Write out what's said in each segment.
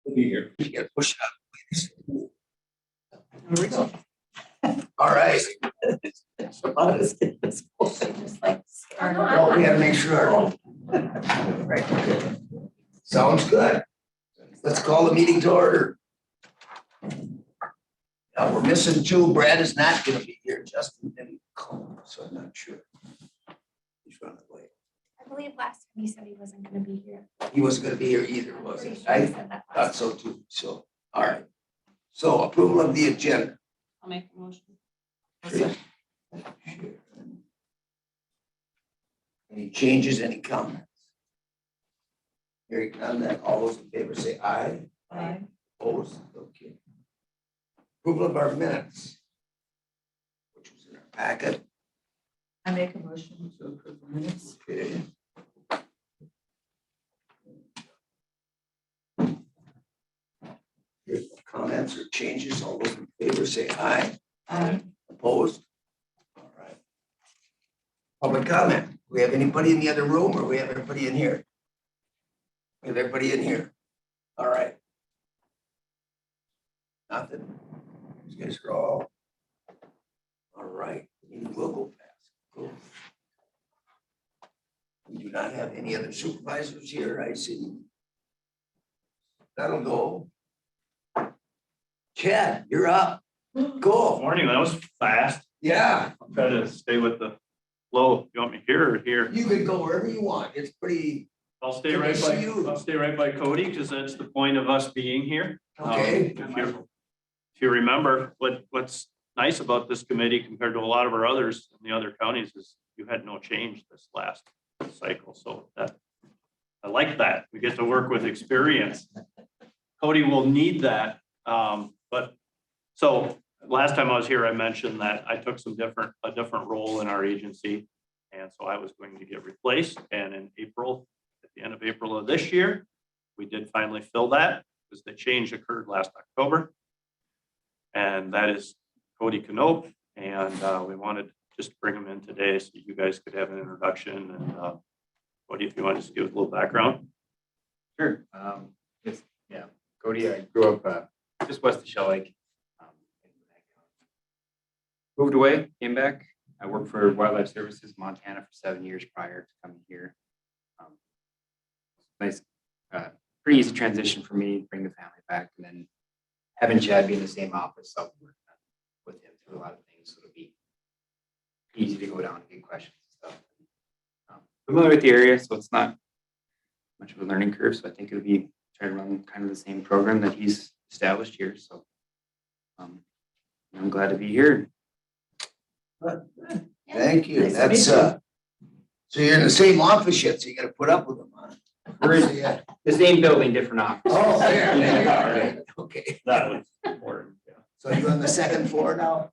We'll be here. You gotta push up. Here we go. All right. Just like Well, we gotta make sure. Right. Sounds good. Let's call the meeting to order. Now, we're missing two. Brad is not gonna be here. Justin didn't call, so I'm not sure. He's running away. I believe last time he said he wasn't gonna be here. He wasn't gonna be here either, was Pretty he? sure he I said that thought last so too. So, all right. So approval of the agenda. I'll make a motion. Any changes, any comments? Hearing none, then all those in favor say aye. Aye. Opposed? Okay. Approval of our minutes, which was in our packet. I make a motion to approve the minutes. Okay. Here's no comments or changes. All those in favor say aye. Aye. Opposed? All right. Public comment. We have anybody in the other room or we have everybody in here? We have everybody in here. All right. Nothing. These guys are all right. Meeting will go fast. Cool. We do not have any other supervisors here. I see. That'll go. Chad, you're up. Cool. Morning, that was fast. Yeah, I'll try to stay with the flow. You want me here or here? you can go wherever you want. It's pretty, I'll stay Good to right by, see you. I'll stay right by Cody because that's the point of us being here. okay. If you remember, what's nice about this committee compared to a lot of our others in the other counties is you had no change this last cycle. So that, I like that. We get to work with experience. Cody will need that. But so last time I was here, I mentioned that I took a different role in our agency. And so I was going to get replaced. And in April, at the end of April of this year, we did finally fill that because the change occurred last October. And that is Cody Knope. And we wanted just to bring him in today so you guys could have an introduction. And Cody, if you want to just give us a little background. Sure. Yeah, Cody, I grew up just west of Shell Lake. Moved away, came back. I worked for Wildlife Services Montana for 7 years prior to coming here. Nice, pretty easy transition for me, bring the family back, and then having Chad be in the same office, I'll work with him through a lot of things, so it'll be easy to go down and get questions and stuff. Familiar with the area, so it's not much of a learning curve. So I think it'll be trying to run kind of the same program that he's established here. So I'm glad to be here. Thank you. Nice to That's, meet you. so you're in the same office yet, so you gotta put up with them, huh? We're in the same building, different office. Oh, there you are. Right. Okay. That was important. Yeah. So you're on the second floor now?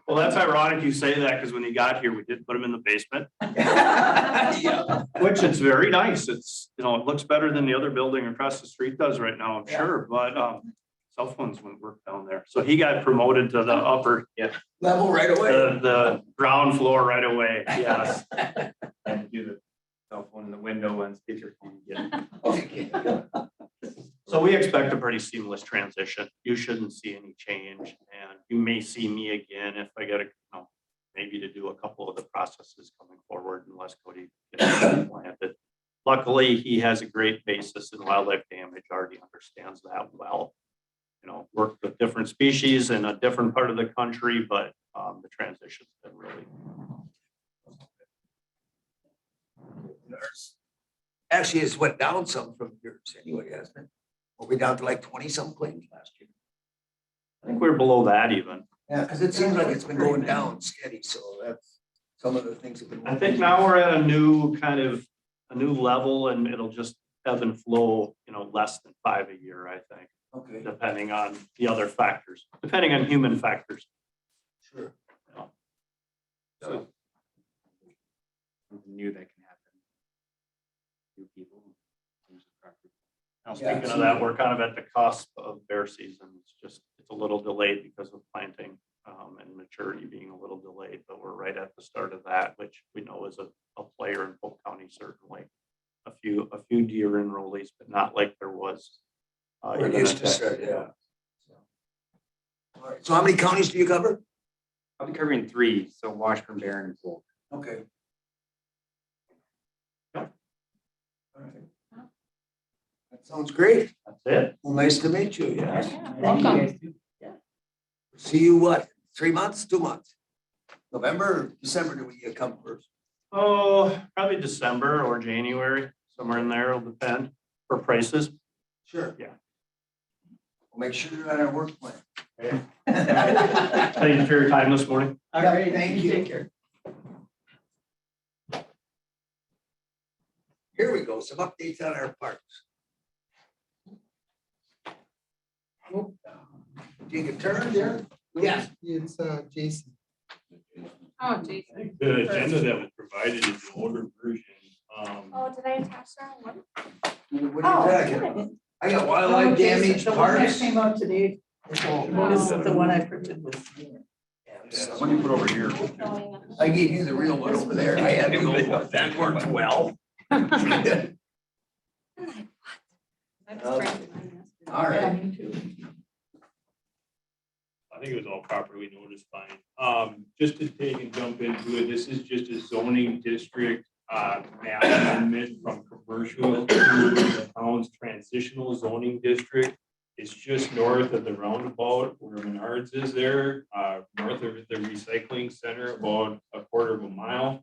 Well, that's ironic you say that because when he got here, we did put him in the basement, Yeah. which it's very nice. It's, it looks better than the other building across the street does right now, I'm Yeah. sure, but cell phones wouldn't work down there. So he got promoted to the upper, Level right away. the ground floor right away. Yes. And do the cell phone in the window and speakerphone again. Okay. So we expect a pretty seamless transition. You shouldn't see any change, and you may see me again if I get maybe to do a couple of the processes coming forward unless Cody gets implanted. Luckily, he has a great basis in wildlife damage, already understands that well. Worked with different species in a different part of the country, but the transition's been really. Actually, it's went down some from yours anyway, hasn't it? Were we down to like 20 some claims last year? I think we're below that even. Yeah, because it seems like it's been going down steady, so that's some of the things have been. I think now we're at a new level, and it'll just ebb and flow, less than 5 a year, I think, Okay, depending on the other factors, depending on human factors. sure. So Something new that can happen. New people. now speaking of that, we're kind of at the cusp of bear season. It's a little delayed because of planting and maturity being a little delayed, but we're right at the start of that, which we know is a player in Polk County, certainly. A few deer enrollees, but not like there was. We're even used at to that- start, yeah. All right. So how many counties do you cover? I'll be covering 3, so Washburn, Barron, and Polk. Okay. All right. That sounds great. That's it. Well, nice to meet you. Yes. Welcome. See you what, 3 months, 2 months? November or December do we come first? Oh, probably December or January, somewhere in there, will depend for prices. Sure. Yeah. We'll make sure you're on our work plan. Okay. Thank you for your time this morning. All right, Thank you. Take care. Here we go, some updates on our parks. Take a turn there. Yes. It's Jason. Oh, Jason. The agenda that was provided is the older version. Oh, did I attach that one? What are you talking about? I got wildlife damage The one that parks. came out today. This is the one I printed this morning. What do you put over here? I gave you the real one over there. I had the old one. That worked well. All I was trying to find this. right. Yeah, me too. I think it was all properly noticed fine. Just to take and jump into it, this is just a zoning district map amendment from commercial to the town's transitional zoning district. It's just north of the roundabout where Menards is there, north of the recycling center, about a quarter of a mile.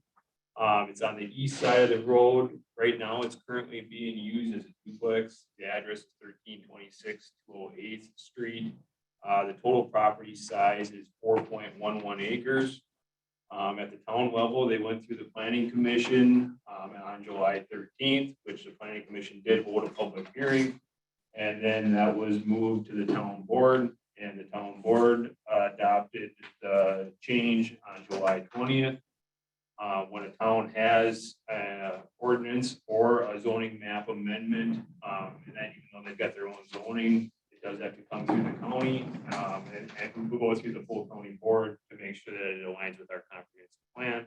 It's on the east side of the road. Right now, it's currently being used as a duplex. The address is 1326 208th Street. The total property size is 4.11 acres. At the town level, they went through the planning commission on July 13th, which the planning commission did hold a public hearing. And then that was moved to the town board, and the town board adopted the change on July 20th. When a town has an ordinance or a zoning map amendment, and then even though they've got their own zoning, it does have to come through the county, and we'll go through the full county board to make sure that it aligns with our comprehensive plan.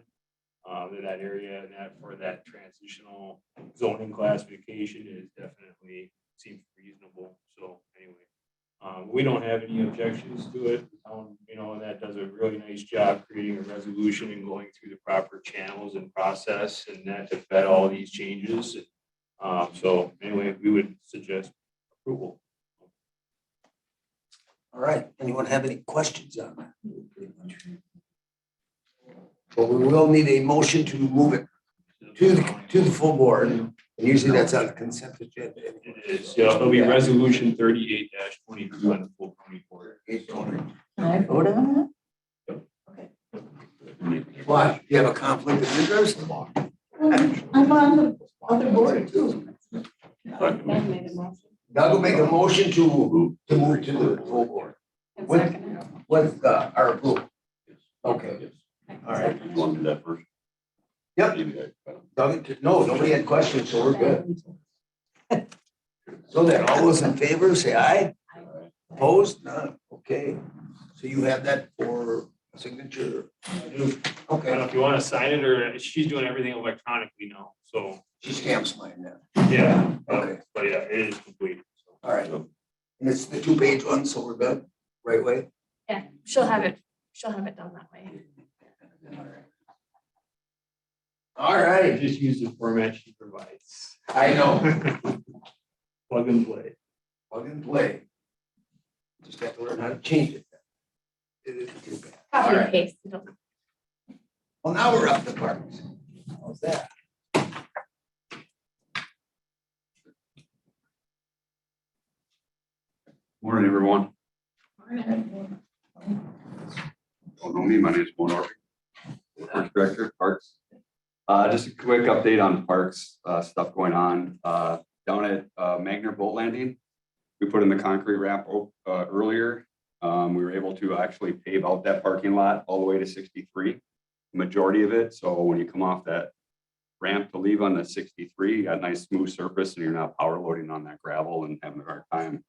That area and that for that transitional zoning classification is definitely seems reasonable. So anyway, we don't have any objections to it. The town, and that does a really nice job creating a resolution and going through the proper channels and process and that to vet all these changes. So anyway, we would suggest approval. All right. Anyone have any questions on that? Well, we will need a motion to move it to the full board. And usually that's on the consent agenda. It is, yeah, it'll be resolution 38-22 on the full county board. Can I vote on that? Why? You have a conflict of interest? I'm on the other board too. Doug will make a motion to move to the full board with our approval. Okay. All right. Want to do that first? Yep. Doug, no, nobody had questions, so we're good. So then, all those in favor, say aye. Opposed? None. Okay. So you have that for signature? I don't know Okay. if you want to sign it or she's doing everything electronically now, so, She stamps mine now. yeah. Okay. But yeah, it is complete. So. All right. And it's the 2-page one, so we're good, right way? Yeah, she'll have it done that way. All I right. just use the format she provides. I know. Plug and play. Plug and play. Just have to learn how to change it. It isn't too bad. All Copy and right. paste. It'll- Well, now we're up to parks. How's that? Morning, everyone. Don't know me, my name is Mo Norby, Parks Director, Parks. Just a quick update on parks, stuff going on. Down at Magner Boat Landing, we put in the concrete ramp earlier. We were able to actually pave out that parking lot all the way to 63, majority of it. So when you come off that ramp to leave on the 63, you got a nice smooth surface and you're not power loading on that gravel and having a hard time.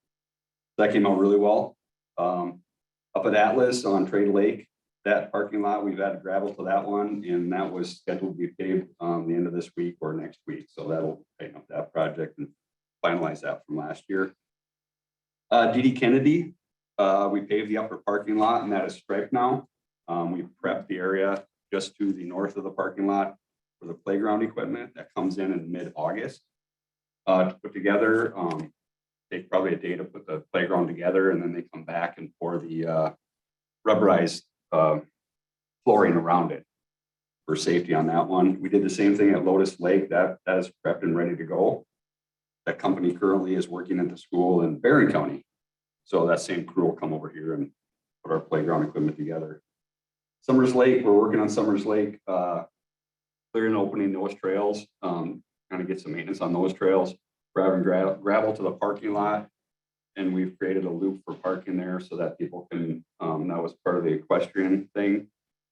That came out really well. Up at Atlas on Trade Lake, that parking lot, we've added gravel to that one, and that was scheduled to be paved the end of this week or next week. So that'll tighten up that project and finalize that from last year. DD Kennedy, we paved the upper parking lot and that is striped now. We prepped the area just to the north of the parking lot for the playground equipment that comes in mid-August. To put together, take probably a day to put the playground together and then they come back and pour the rubberized flooring around it for safety on that one. We did the same thing at Lotus Lake. That is prepped and ready to go. That company currently is working at the school in Barron County. So that same crew will come over here and put our playground equipment together. Summers Lake, we're working on Summers Lake, clearing and opening those trails, kind of get some maintenance on those trails. We're having gravel to the parking lot. And we've created a loop for parking there so that people can, that was part of the equestrian thing.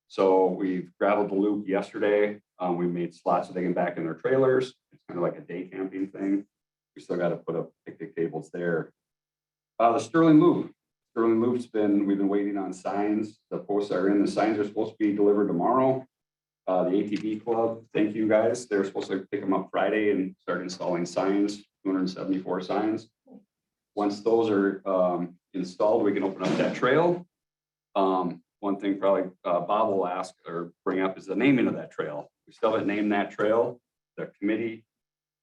So we've gravelled the loop yesterday. We made slots so they can back in their trailers. It's kind of like a day camping thing. We still got to put up picnic tables there. The Sterling Loop. Sterling Loop's we've been waiting on signs. The posts are in. The signs are supposed to be delivered tomorrow. The ATV club, thank you guys. They're supposed to pick them up Friday and start installing signs, 274 signs. Once those are installed, we can open up that trail. One thing probably Bob will ask or bring up is the naming of that trail. We still haven't named that trail. The committee,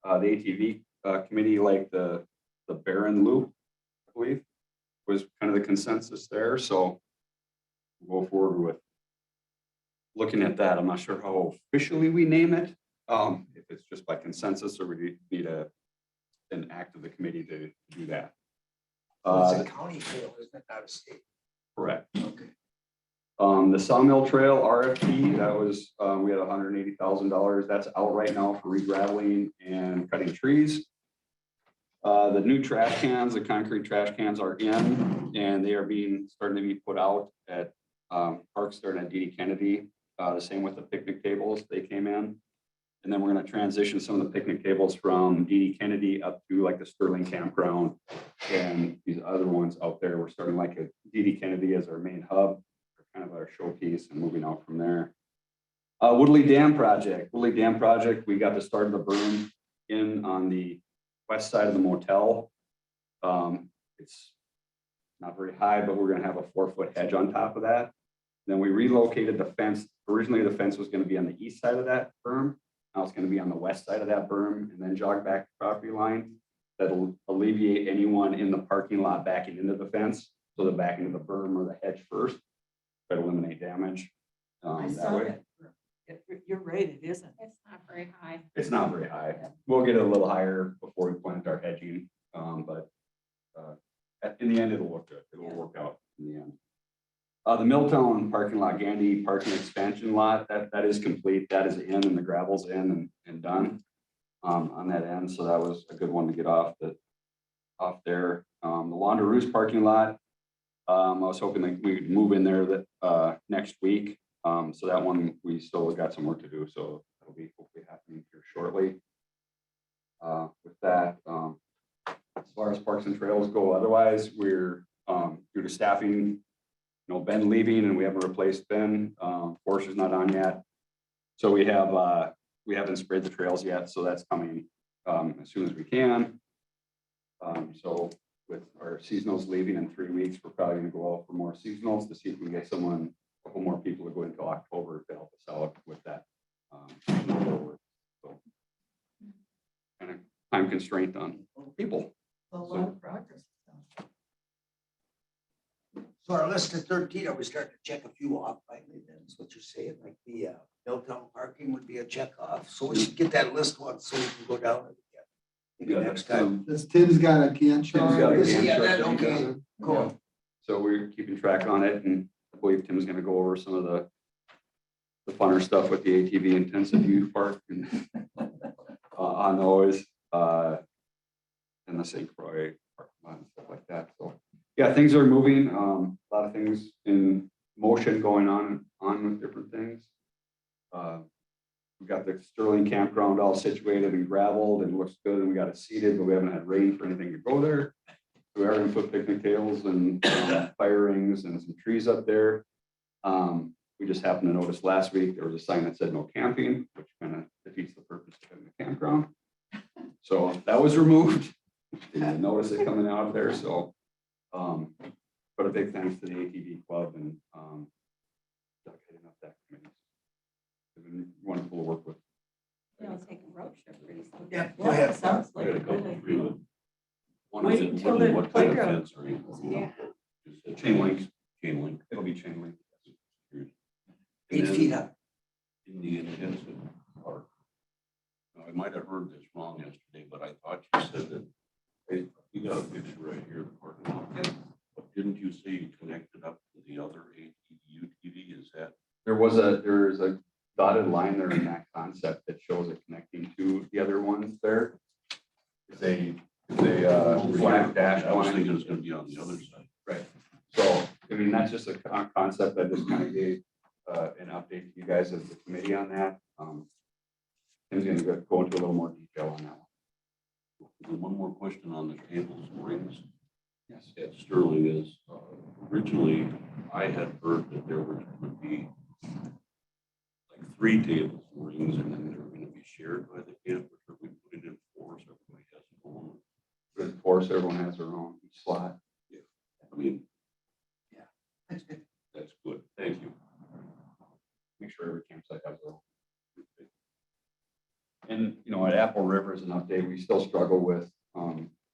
the ATV committee, like the Barron Loop, I believe, was kind of the consensus there. So we'll go forward with looking at that. I'm not sure how officially we name it. If it's just by consensus or we need an act of the committee to do that. It's a county trail, isn't it, not a state? Correct. Okay. The Sawmill Trail Rfp, that was, we had $180,000. That's out right now for re-graveling and cutting trees. The new trash cans, the concrete trash cans are in and they are starting to be put out at parks starting at DD Kennedy. The same with the picnic tables, they came in. And then we're going to transition some of the picnic tables from DD Kennedy up to like the Sterling Campground and these other ones out there. We're starting like a DD Kennedy as our main hub, kind of our showpiece, and moving out from there. Woodley Dam project. Woodley Dam project. We got the start of the berm in on the west side of the motel. It's not very high, but we're going to have a 4-foot hedge on top of that. Then we relocated the fence. Originally, the fence was going to be on the east side of that berm. Now it's going to be on the west side of that berm and then jog back the property line. That'll alleviate anyone in the parking lot backing into the fence. So they're backing into the berm or the hedge first, try to eliminate damage. I That saw way. that. You're right, it isn't. It's not very high. It's not very high. We'll get it a little higher before we plant our hedging, but in the end, it'll look good. It'll work out in the end. The Milltown parking lot, Gandy parking expansion lot, that is complete. That is in and the gravel's in and done on that end. So that was a good one to get off there. The Wanderoos parking lot, I was hoping that we could move in there next week. So that one, we still got some work to do. So that'll be hopefully happening here shortly. With that, as far as parks and trails go, otherwise we're due to staffing, Ben leaving and we haven't replaced Ben. Force is not on yet. So we haven't sprayed the trails yet. So that's coming as soon as we can. So with our seasonals leaving in 3 weeks, we're probably going to go out for more seasonals to see if we can get a couple more people to go into October to help us out with that. So kind of time constraint on people. A lot of progress. So our list of 13, are we starting to check a few off finally then, is what you're saying? Like the Milltown parking would be a check off. So we should get that list one so we can go down it again. Maybe Yeah, next time. This Tim's got a can chart. Tim's got a Yeah, can that, chart. okay, cool. So we're keeping track on it, and I believe Tim's going to go over some of the funner stuff with the ATV intensive youth park and on those and the St. Croix park and stuff like that. So yeah, things are moving. A lot of things in motion going on with different things. We got the Sterling Campground all situated and gravelled and looks good, and we got it seeded, but we haven't had rain for anything to go there. We are going to put picnic tables and fire rings and some trees up there. We just happened to notice last week there was a sign that said no camping, which kind of defeats the purpose of having a campground. So that was removed. Didn't notice it coming out there, so. But a big thanks to the ATV club and Doug heading up that committee. It's been wonderful to work with. I'll take a road trip pretty soon. Yeah, go ahead. Sounds I like got a a couple good for you. idea. One Wait is until what the kind of playground. fence are you putting Yeah. up? Just a chain link. Chain link. It'll be chain link. And 8 then feet up. In the intensive part. Now, I might have heard this wrong yesterday, but I thought you said that, hey, you got a picture right here. of the parking lot. But didn't you say you connected up to the other ATV, UTV? Is that? There is a dotted line there in that concept that shows it connecting to the other ones there. It's a flat dash I was line. thinking it's gonna be on the other side. Right. So, I mean, that's just a concept I just kind of gave an update to you guys as the committee on that. Tim's gonna go into a little more detail on that one. And one more question on the tables and rings. Yes. At Sterling is, originally, I had heard that there would be like 3 tables and rings, and then they were gonna be shared by the campers, or we put it in 4, so everybody has their own. Of course, everyone has their own slot. I mean, That's good. that's good, thank you. Make sure every campsite has their own. And, you know, at Apple River as an update, we still struggle with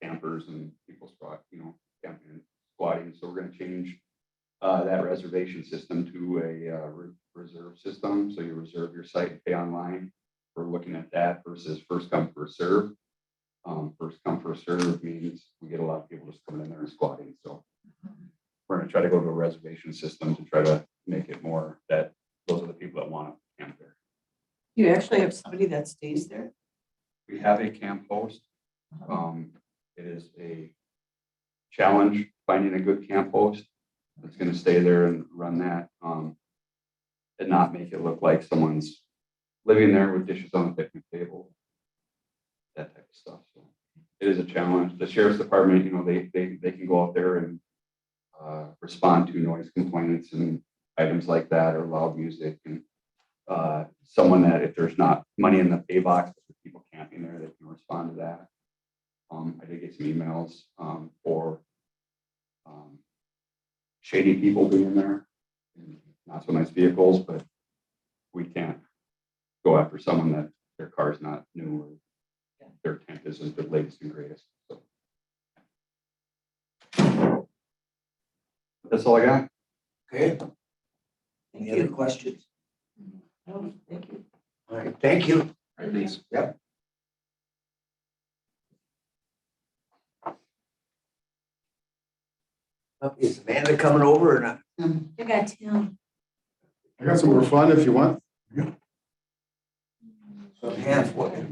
campers and people camping and squatting. So we're gonna change that reservation system to a reserve system. So you reserve your site and pay online. We're looking at that versus first come, first serve. First come, first serve means we get a lot of people just coming in there and squatting. So we're gonna try to go to a reservation system to try to make it more that those are the people that want to camp there. You actually have somebody that stays there? We have a camp host. It is a challenge finding a good camp host that's gonna stay there and run that, and not make it look like someone's living there with dishes on the picnic table. That type of stuff. So it is a challenge. The sheriff's department, you know, they can go out there and respond to noise complaints and items like that, or loud music, and someone that if there's not money in the pay box for people camping there, they can respond to that. I did get some emails for shady people being there, and not so nice vehicles, but we can't go after someone that their car's not new or their tent isn't the latest and greatest. So that's all I got. Okay. Thank Any other you. questions? No, thank you. All right, thank you. All right, thanks. Yep. Is Amanda coming over or not? I got Tim. I got some more fun if you want. Halfway.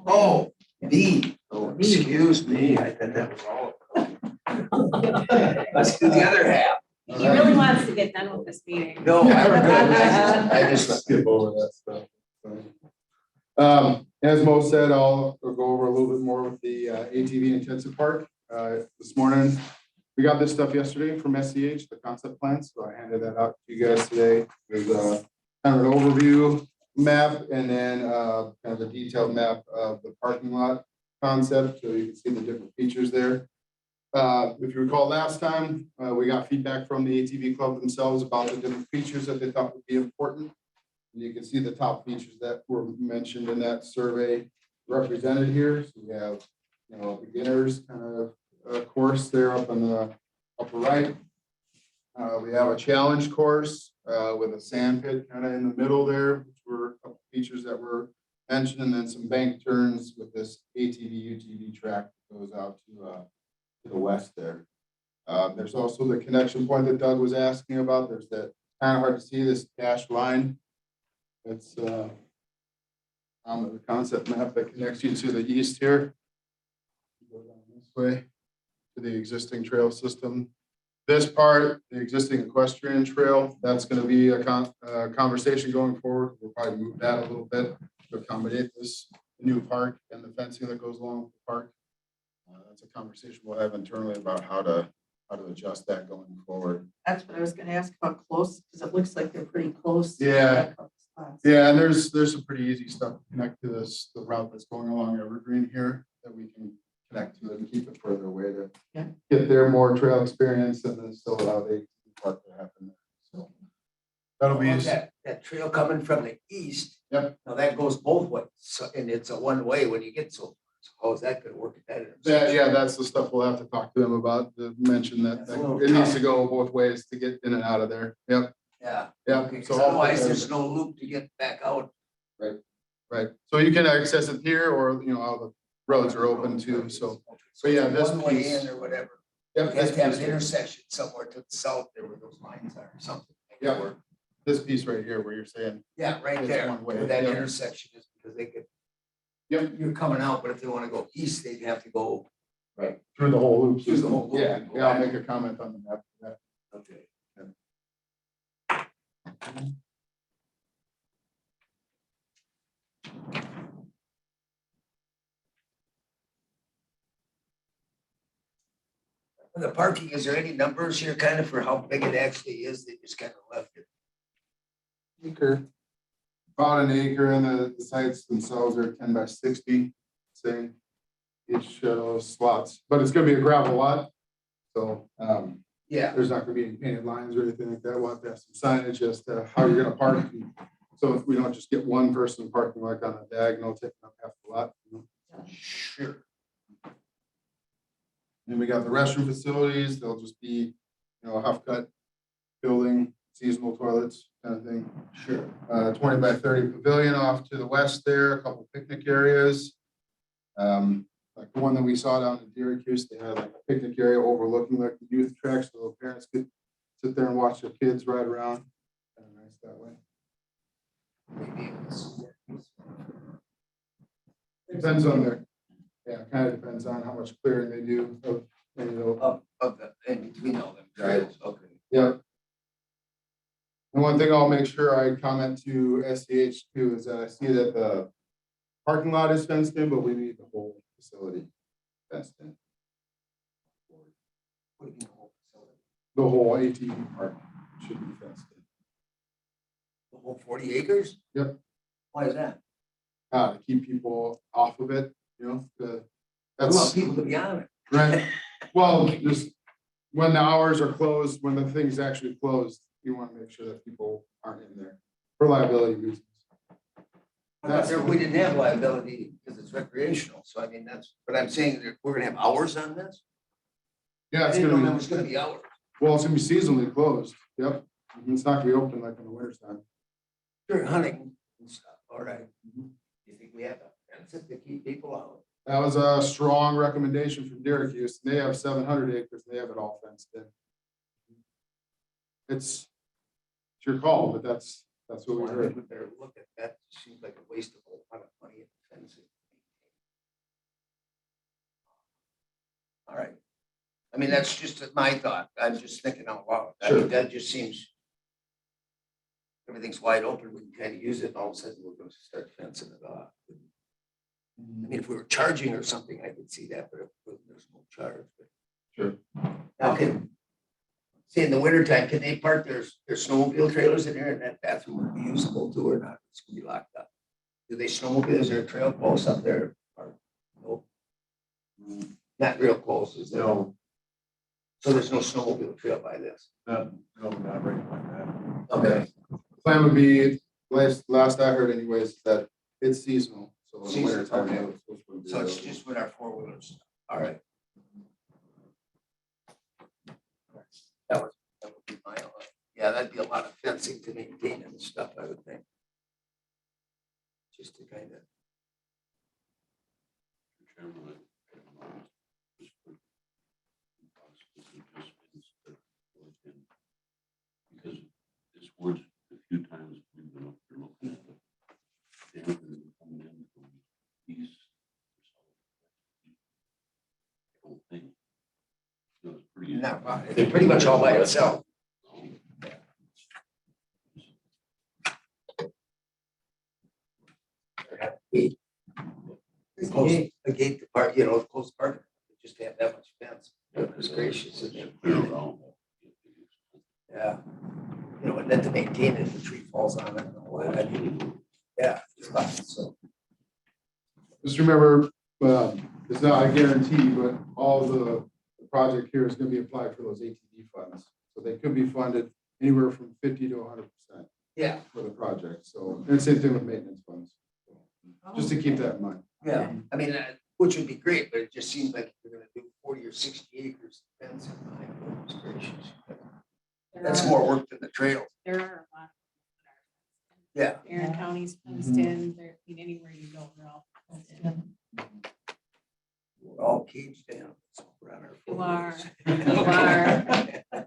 Oh, B. Oh, excuse me. I thought that was all. Let's do the other half. He really wants to get done with this meeting. No, I'm good. I just, Skip over that stuff. As Mo said, I'll go over a little bit more with the ATV intensive park. This morning, we got this stuff yesterday from SCH, the concept plan, so I handed that out to you guys today. There's a kind of an overview map and then kind of a detailed map of the parking lot concept, so you can see the different features there. If you recall last time, we got feedback from the ATV club themselves about the different features that they thought would be important. And you can see the top features that were mentioned in that survey represented here. So we have, you know, beginners kind of course there up on the upper right. We have a challenge course with a sand pit kind of in the middle there, which were a couple features that were mentioned, and then some bank turns with this ATV UTV track that goes out to the west there. There's also the connection point that Doug was asking about. There's that kind of hard to see, this dashed line. It's on the concept map that connects you to the east here. Go down this way to the existing trail system. This part, the existing equestrian trail, that's going to be a conversation going forward. We'll probably move that a little bit to accommodate this new park and the fencing that goes along with the park. That's a conversation we'll have internally about how to adjust that going forward. That's what I was gonna ask about close, because it looks like they're pretty close. Yeah. Yeah, and there's some pretty easy stuff to connect to this, the route that's going along Evergreen here that we can connect to and keep it further away to Yeah. get their more trail experience and then still allow the park to happen there. So that'll be, That trail coming from the east. Yep. Now that goes both ways, so, and it's a one-way when you get so, how is that gonna work at that that, intersection? yeah, that's the stuff we'll have to talk to them about, to mention that That's a little it needs tough. to go both ways to get in and out of there. Yep, Yeah. yeah. Okay, So 'cause otherwise there's no loop to get back out. right. So you can access it here or, you know, all the roads are open too. So, but yeah, this One way piece. in or whatever. Yep, You have this to have piece an right- intersection somewhere to the south there where those lines are or something. Yeah. This piece right here where you're saying, Yeah, right It's there, one way, where that yeah. intersection is, because they could. Yep. You're coming out, but if they wanna go east, they'd have to go. right, through the whole loop. Through the whole loop. Yeah, yeah, I'll make a comment on the map. Yeah. Okay. The parking, is there any numbers here kind of for how big it actually is? They just kind of left it. Acre. About an acre and the sites themselves are 10 by 60, saying each of those slots, but it's gonna be a gravel lot. So, Yeah, there's not gonna be any painted lines or anything like that. We'll have to have some signage as to how you're gonna park. So if we don't just get one person parking like on a diagonal, taking up half the lot. You know? sure. And we got the restroom facilities. They'll just be, you know, a half cut building, seasonal toilets kind of thing. Sure. 20 by 30 pavilion off to the west there, a couple picnic areas. Like the one that we saw down in Syracuse, they had like a picnic area overlooking like the youth track, so the parents could sit there and watch their kids ride around. Kind of nice that way. Depends on their, yeah, kind of depends on how much clearing they do of, you know. Of the, in between all them trails, okay. Yeah. And one thing I'll make sure I comment to SCH too is that I see that the parking lot is fenced in, but we need the whole facility fenced in. What do you mean, the whole facility? The whole ATV park should be fenced in. The whole 40 acres? Yep. Why is that? To keep people off of it, you know, I want that's people to be on it. right. Well, just when the hours are closed, when the thing's actually closed, you want to make sure that people aren't in there for liability reasons. That's if we didn't have liability because it's recreational, so I mean, that's, but I'm saying that we're gonna have hours on this? Yeah, I it's didn't know gonna that be, was gonna be hours. well, it's gonna be seasonally closed. Yep. It's not gonna be open like in the winter time. During hunting and stuff, all right. You think we have a fence it to keep people out? That was a strong recommendation from Syracuse. They have 700 acres. They have it all fenced in. It's your call, but that's what we Well, I heard. think we better look at that. Seems like a waste of a lot of money in fencing. All right. I mean, that's just my thought. I'm just thinking out loud. I mean, that just seems. Everything's wide open. We can kind of use it and all of a sudden we're going to start fencing it off. I mean, if we were charging or something, I could see that, but if there's no charge. Sure. Now, say in the wintertime, can they park their snowmobile trailers in there and that bathroom would be usable too or not? It's gonna be locked up. Do they snowmobile? Is there a trail close up there? Or no? Not real close, is there? No, So there's no snowmobile trail by this? no, not right like that. Okay. Plan would be, last I heard anyways, that it's seasonal. So in the Seasonal, winter time. okay. It's supposed to be So it's available. just with our four-wheelers. All right. That would be my, yeah, that'd be a lot of fencing to maintain and stuff, I would think. Just to kind of. Chairman, just put possible adjustments that we can- because this was a few times we've been up there looking at the dam coming in from east. I don't think. So it's pretty. Not bad. It's pretty much all by itself. A gate to park, you know, close park, just to have that much fence. Goodness gracious. Clear around. Yeah. You know, and then to maintain it, if the tree falls on it and all Yeah. So, Just remember, it's not a guarantee, but all the project here is gonna be applied for those ATV funds. So they could be funded anywhere from 50 to 100% yeah, for the project. So, and same thing with maintenance funds. Just to keep that in mind. yeah, I mean, which would be great, but it just seems like you're gonna do 40 or 60 acres. Depends. My goodness gracious. That's more work than the trail. There are a lot. Yeah. Aaron County's fenced in, there, I mean, anywhere you go, they're all fenced in. We're all caged down. So we're on our You are. 40s. You are.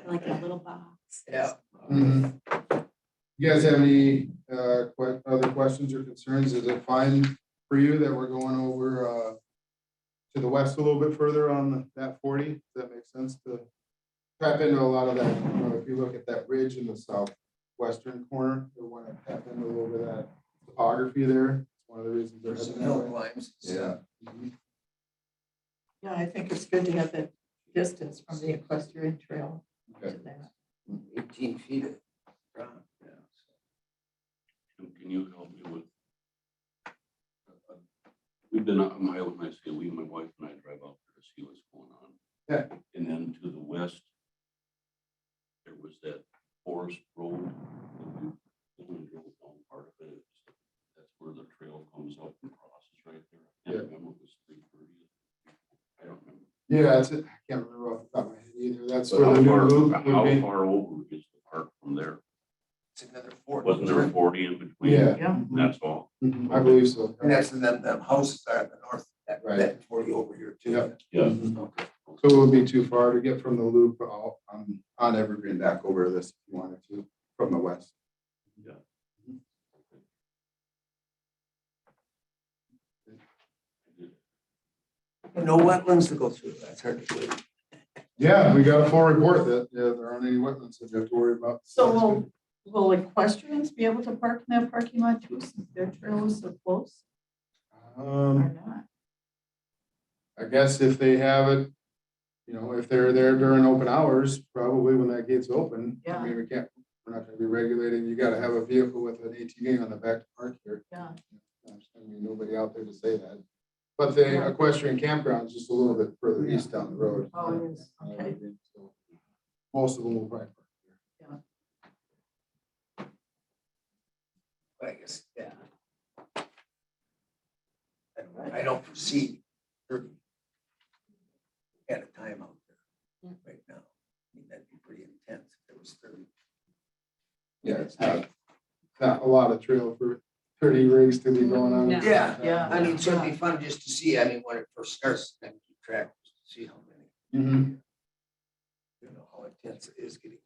Like a little box. Yeah. You guys have any other questions or concerns? Is it fine for you that we're going over to the west a little bit further on that 40? Does that make sense to tap into a lot of that? You know, if you look at that ridge in the southwestern corner, we want to tap into a little bit of that topography there. It's one of the reasons they're There's some heading that hill way. climbs. Yeah. Yeah, I think it's good to have that distance from the equestrian trail Okay. to that. 18 feet of ground. Can you help me with? We've been, when I say we, my wife and I drive out there to see what's going on. Yeah. And then to the west, there was that forest road. that we only drove down part of it. That's where the trail comes up and crosses right there. I can't remember if it was 330. I don't remember. Yeah, that's it. I can't remember off the top of my head either. That's But where the new loop how would be. far over is the park from there? It's another 40. Wasn't there a 40 in between? Yeah. Yeah. That's all. I believe so. And that's and then the houses are at the north, Right. that 40 over here too. Yep. Yeah. Okay. So it would be too far to get from the loop on Evergreen back over this if you wanted to, from the west. Yeah. And no wetlands to go through. That's hard to believe. Yeah, we got a full report that, there aren't any wetlands that you have to worry about. So will equestrians be able to park in that parking lot too, since their trail is so close or not? I guess if they have it, you know, if they're there during open hours, probably when that gate's open. I mean, we're not gonna be regulating, you gotta have a vehicle with an ATV on the back to park here. Yeah. I mean, nobody out there to say that. But the equestrian campground is just a little bit further east down the road. Oh, it is, okay. So most of them will probably park here. But I guess, yeah. I don't foresee 30 at a time out there right now. I mean, that'd be pretty intense if it was 30. Yeah, it's not a lot of trail for 30 rigs to be going on. No. Yeah, Yeah. I mean, so it'd be fun just to see, I mean, when it first starts, then keep track, just to see how many, Mhm. you know, how intense it is getting.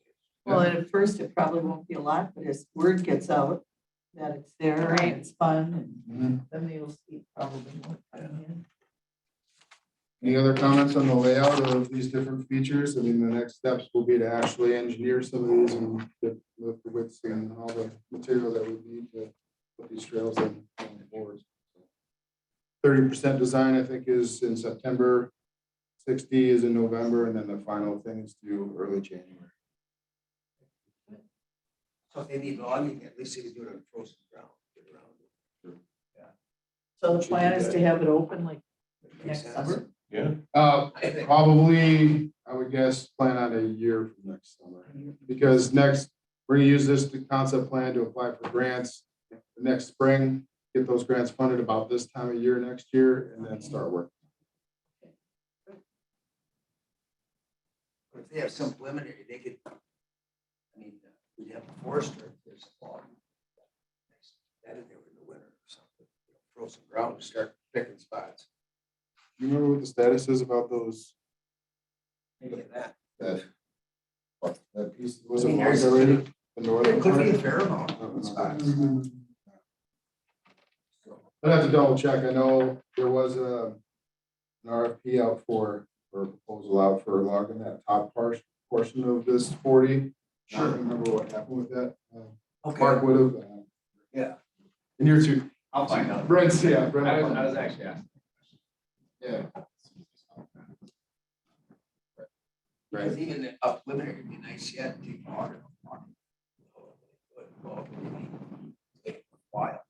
Well, and at first it probably won't be a lot, but as word gets out that it's there Right. and it's fun, and Mhm. then they'll see probably more coming in. Any other comments on the layout of these different features? I mean, the next steps will be to actually engineer some of these and the widths and all the material that we need to put these trails in going forward. 30% design, I think, is in September, 60 is in November, and then the final thing is due early January. So if they need logging, at least they can do it on frozen ground. Get around it. So the plan is to have it open like next December? summer. Yeah. Probably, I would guess, plan on a year from next summer. Because next, we're gonna use this concept plan to apply for grants the next spring, get those grants funded about this time of year next year, and then start work. If they have some preliminary, they could, I mean, we'd have a forester, if there's a log. That in there in the winter or something, frozen ground, start picking spots. You remember what the status is about those, Maybe that. that piece, was it I mean, logged there's- already? The There northern could be a part? fair amount of spots. I'd have to double check. I know there was an RFP out for, or a proposal out for logging that top portion of this 40. I don't remember what happened with that. Mark would have. Yeah. And you're too. I'll find out. Brent's, yeah. Brent. I was actually asking. Yeah. Because even the up preliminary would be nice yet, take water. while.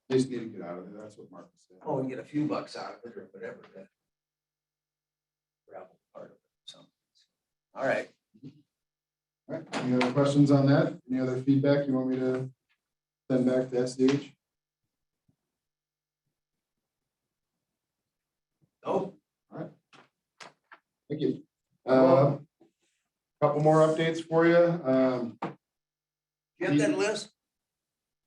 At least need to get out of there. That's what Mark said. Oh, and get a few bucks out of it or whatever. That gravel part of it, so. All right. All right, any other questions on that? Any other feedback you want me to send back to SDH? Oh, Thank you. Couple more updates for you. you have that list?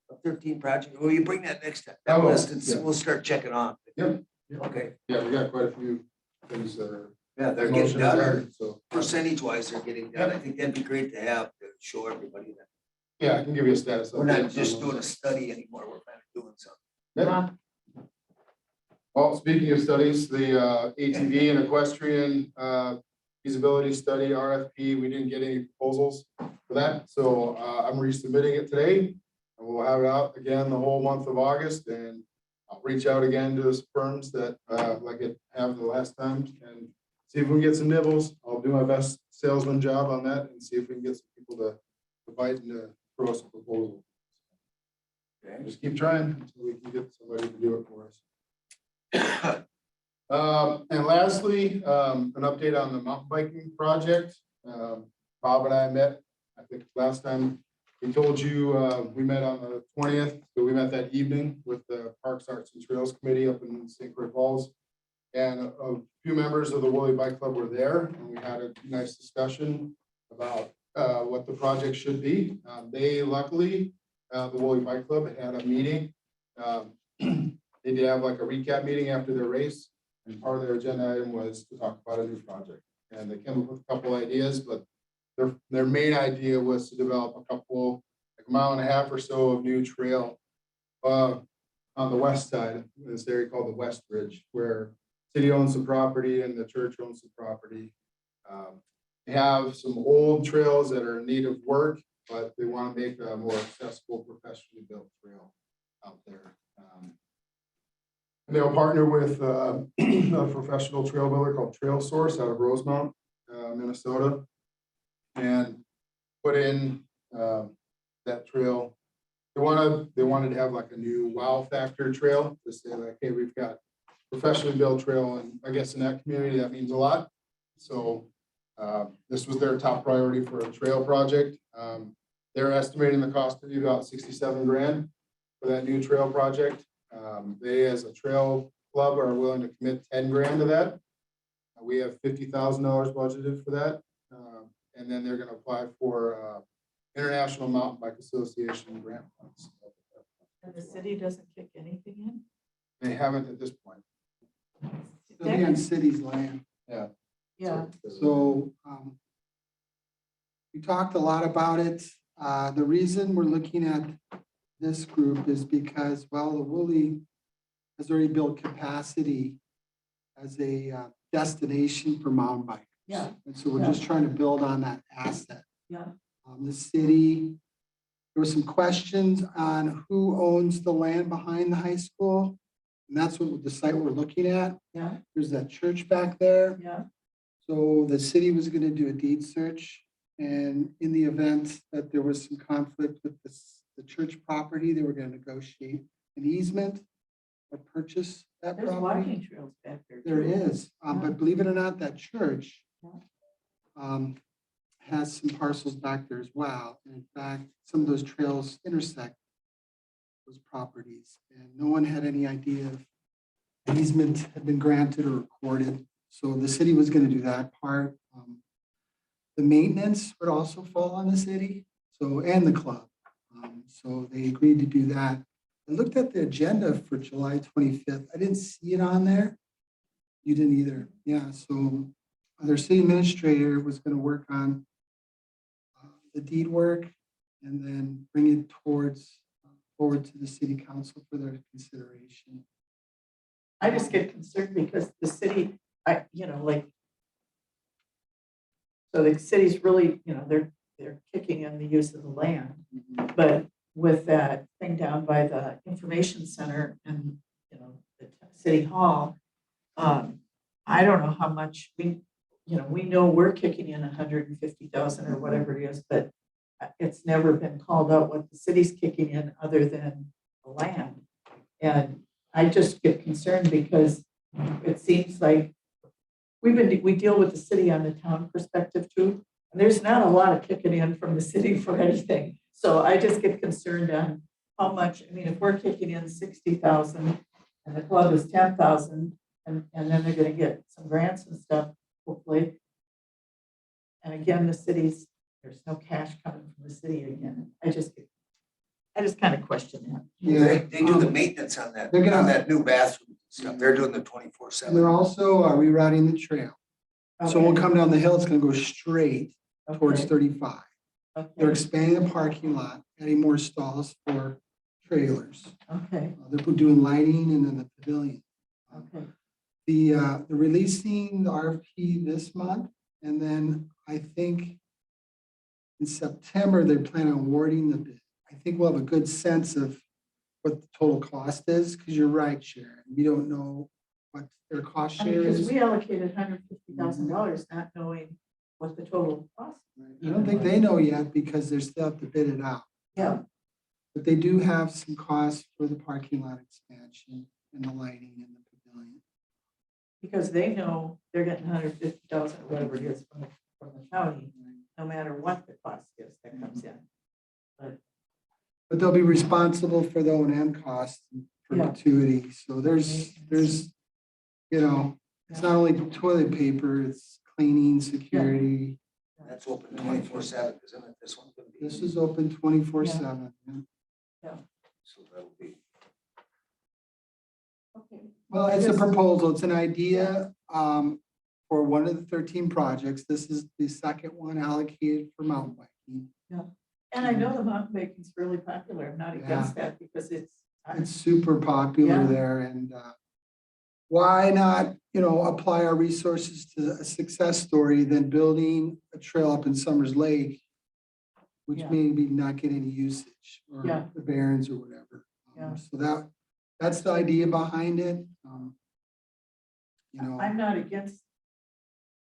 Of 13 projects. Will you bring that next time? That I will, list, and yeah. we'll start checking off. Yep. Okay. Yeah, we got quite a few things that are. Yeah, they're getting done, or So, percentage wise, they're getting done. I think that'd be great to have to show everybody that yeah, I can give you a status. we're update not just on doing a those. study anymore. We're kind of doing something. Yep. Well, speaking of studies, the ATV and equestrian feasibility study RFP, we didn't get any proposals for that. So I'm resubmitting it today. And we'll have it out again the whole month of August, and I'll reach out again to those firms that like it have the last time and see if we can get some nibbles. I'll do my best salesman job on that and see if we can get some people to bite and to throw us a proposal. Okay. Just keep trying until we can get somebody to do it for us. And lastly, an update on the mountain biking project. Bob and I met, I think last time we told you, we met on the 20th, so we met that evening with the Parks, Arts and Trails Committee up in St. Croix Falls. And a few members of the Woolly Bike Club were there, and we had a nice discussion about what the project should be. They luckily, the Woolly Bike Club had a meeting. They did have like a recap meeting after their race, and part of their agenda item was to talk about a new project. And they came up with a couple ideas, but their main idea was to develop a couple, like a mile and a half or so of new trail on the west side of this area called the West Ridge, where city owns the property and the church owns the property. They have some old trails that are in need of work, but they want to make a more accessible, professionally built trail out there. And they'll partner with a professional trail builder called Trail Source out of Rosemount, Minnesota, and put in that trail. They wanted to have like a new wow factor trail to say like, hey, we've got professionally built trail, and I guess in that community that means a lot. So this was their top priority for a trail project. They're estimating the cost to be about 67 grand for that new trail project. They, as a trail club, are willing to commit 10 grand to that. We have $50,000 budgeted for that. And then they're going to apply for International Mountain Bike Association grant funds. And the city doesn't kick anything in? They haven't at this point. It'll be on city's land. Yeah. Yeah, So we talked a lot about it. The reason we're looking at this group is because, well, the Woolly has already built capacity as a destination for mountain bikers. Yeah. And so we're just trying to build on that asset. yeah. The city, there were some questions on who owns the land behind the high school. And that's what the site we're looking at. Yeah, There's that church back there. yeah. So the city was going to do a deed search, and in the event that there was some conflict with the church property, they were going to negotiate an easement or purchase that There's property. walking trails back there. There too. is, but believe it or not, that church Yeah. has some parcels back there as well. And in fact, some of those trails intersect those properties, and no one had any idea if an easement had been granted or recorded. So the city was going to do that part. The maintenance would also fall on the city, and the club. So they agreed to do that. I looked at the agenda for July 25th. I didn't see it on there. You didn't either. Yeah, so their city administrator was going to work on the deed work and then bring it forward to the city council for their consideration. I just get concerned because the city, so the city's really, they're kicking in the use of the land. But with that thing down by the information center and, the city hall, I don't know how much we know we're kicking in 150,000 or whatever it is, but it's never been called out what the city's kicking in other than the land. And I just get concerned because it seems like we deal with the city on the town perspective too. And there's not a lot of kicking in from the city for anything. So I just get concerned on how much, I mean, if we're kicking in 60,000 and the club is 10,000 and then they're gonna get some grants and stuff, hopefully. And again, there's no cash coming from the city again. I just kind of question that. They do the maintenance on that, They're gonna- on that new bathroom stuff. They're doing the 24/7. And they're also rerouting the trail. So we'll Okay, come down the hill, it's gonna go straight towards okay, 35. They're okay, expanding the parking lot, adding more stalls for trailers. okay, They're doing lighting and then the pavilion. okay. They're releasing the RFP this month, and then I think in September, they plan on awarding the bid. I think we'll have a good sense of what the total cost is, because you're right, Sharon. We don't know what their cost I mean, share because is. we allocated $150,000, not knowing what the total cost. I don't think they know yet because they're still have to bid it out. Yeah, But they do have some costs for the parking lot expansion and the lighting in the pavilion. because they know they're getting 150,000 or whatever it is from the county, no matter what the cost is that comes in. But they'll be responsible for the O&M costs and Yeah. perpetuity. So there's, it's not only toilet paper, it's cleaning, security. That's open 24/7, isn't it? This one's gonna be. This is open 24/7. So that'll be. Okay. Well, it's a proposal, it's an idea for one of the 13 projects. This is the second one allocated for mountain biking. And I know the mountain biking's really popular. I'm not against that because it's Super popular Yeah. there, and why not, apply our resources to a success story than building a trail up in Summers Lake, which Yeah. maybe not get any usage, or Yeah. the Barrens or whatever. Yeah. So that's the idea behind it. I'm not against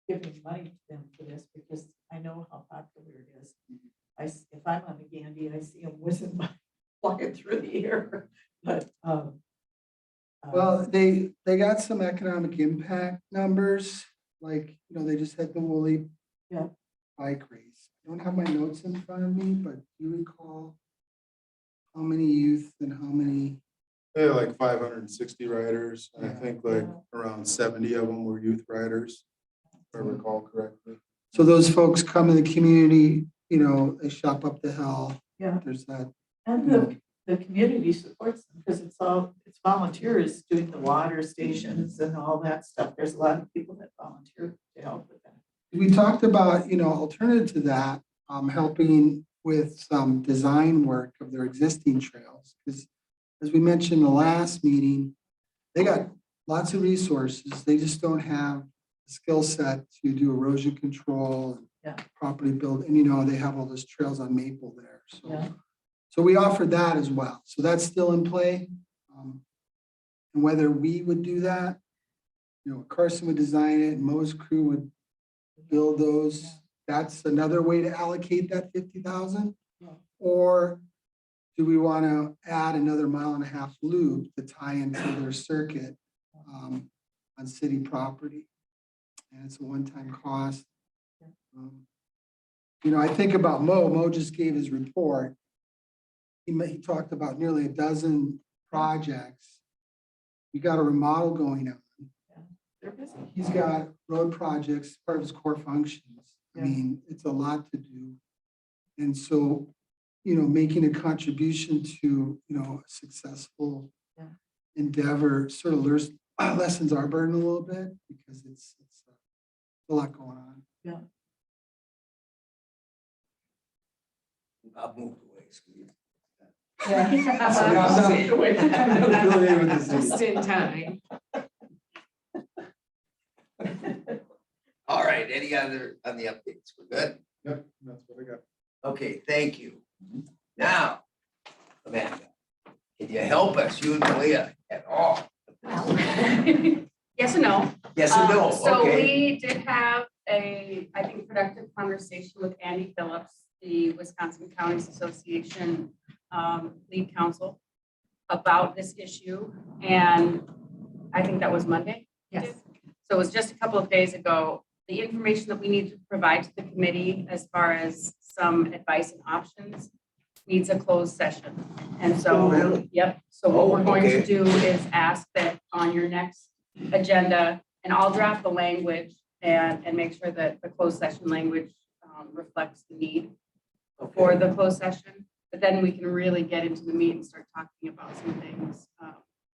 giving money to them for this because I know how popular it is. If I'm on the Gandy, I see them whizzing by, flying through the air, but, Well, they got some economic impact numbers, like, they just had the Woolly Yeah. bike race. I don't have my notes in front of me, but do you recall how many youth and how many? They had like 560 riders, and I Yeah. think like around 70 of them were youth riders, if I recall correctly. So those folks come in the community, they shop up the hill. Yeah. There's that. and the community supports them because it's volunteers doing the water stations and all that stuff. There's a lot of people that volunteer to help with that. We talked about, alternative to that, helping with some design work of their existing trails. Because as we mentioned in the last meeting, they got lots of resources. They just don't have the skill set to do erosion control and Yeah. property build. And, they have all those trails on Maple there. Yeah. So we offered that as well. So that's still in play. And whether we would do that, Carson would design it, Mo's crew would build those. That's another way to allocate that 50,000. Yeah. Or do we want to add another 1.5 mile loop to tie into their circuit on city property? And it's a one-time cost. I think about Mo. Mo just gave his report. He talked about nearly a dozen projects. We got a remodel going on. They're busy. He's got road projects, part of his core functions. I Yeah. mean, it's a lot to do. And so, making a contribution to, a successful Yeah. endeavor sort of lessens our burden a little bit because it's a lot going on. Yeah. I've moved away. So you- Just in time. All right, any other on the updates? We're good? Yep, that's what I got. Okay, thank you. Now, Amanda, can you help us, you and Malia, at all? Yes and no. Yes and no, So okay. we did have I think, productive conversation with Andy Phillips the Wisconsin Counties Association lead counsel about this issue, and I think that was Monday. Yes. So it was just a couple of days ago. The information that we need to provide to the committee as far as some advice and options needs a closed session. And so, Oh, really? yep. So what we're going okay. to do is ask that on your next agenda, and I'll draft the language and make sure that the closed session language reflects the need for the closed session. But then we can really get into the meat and start talking about some things.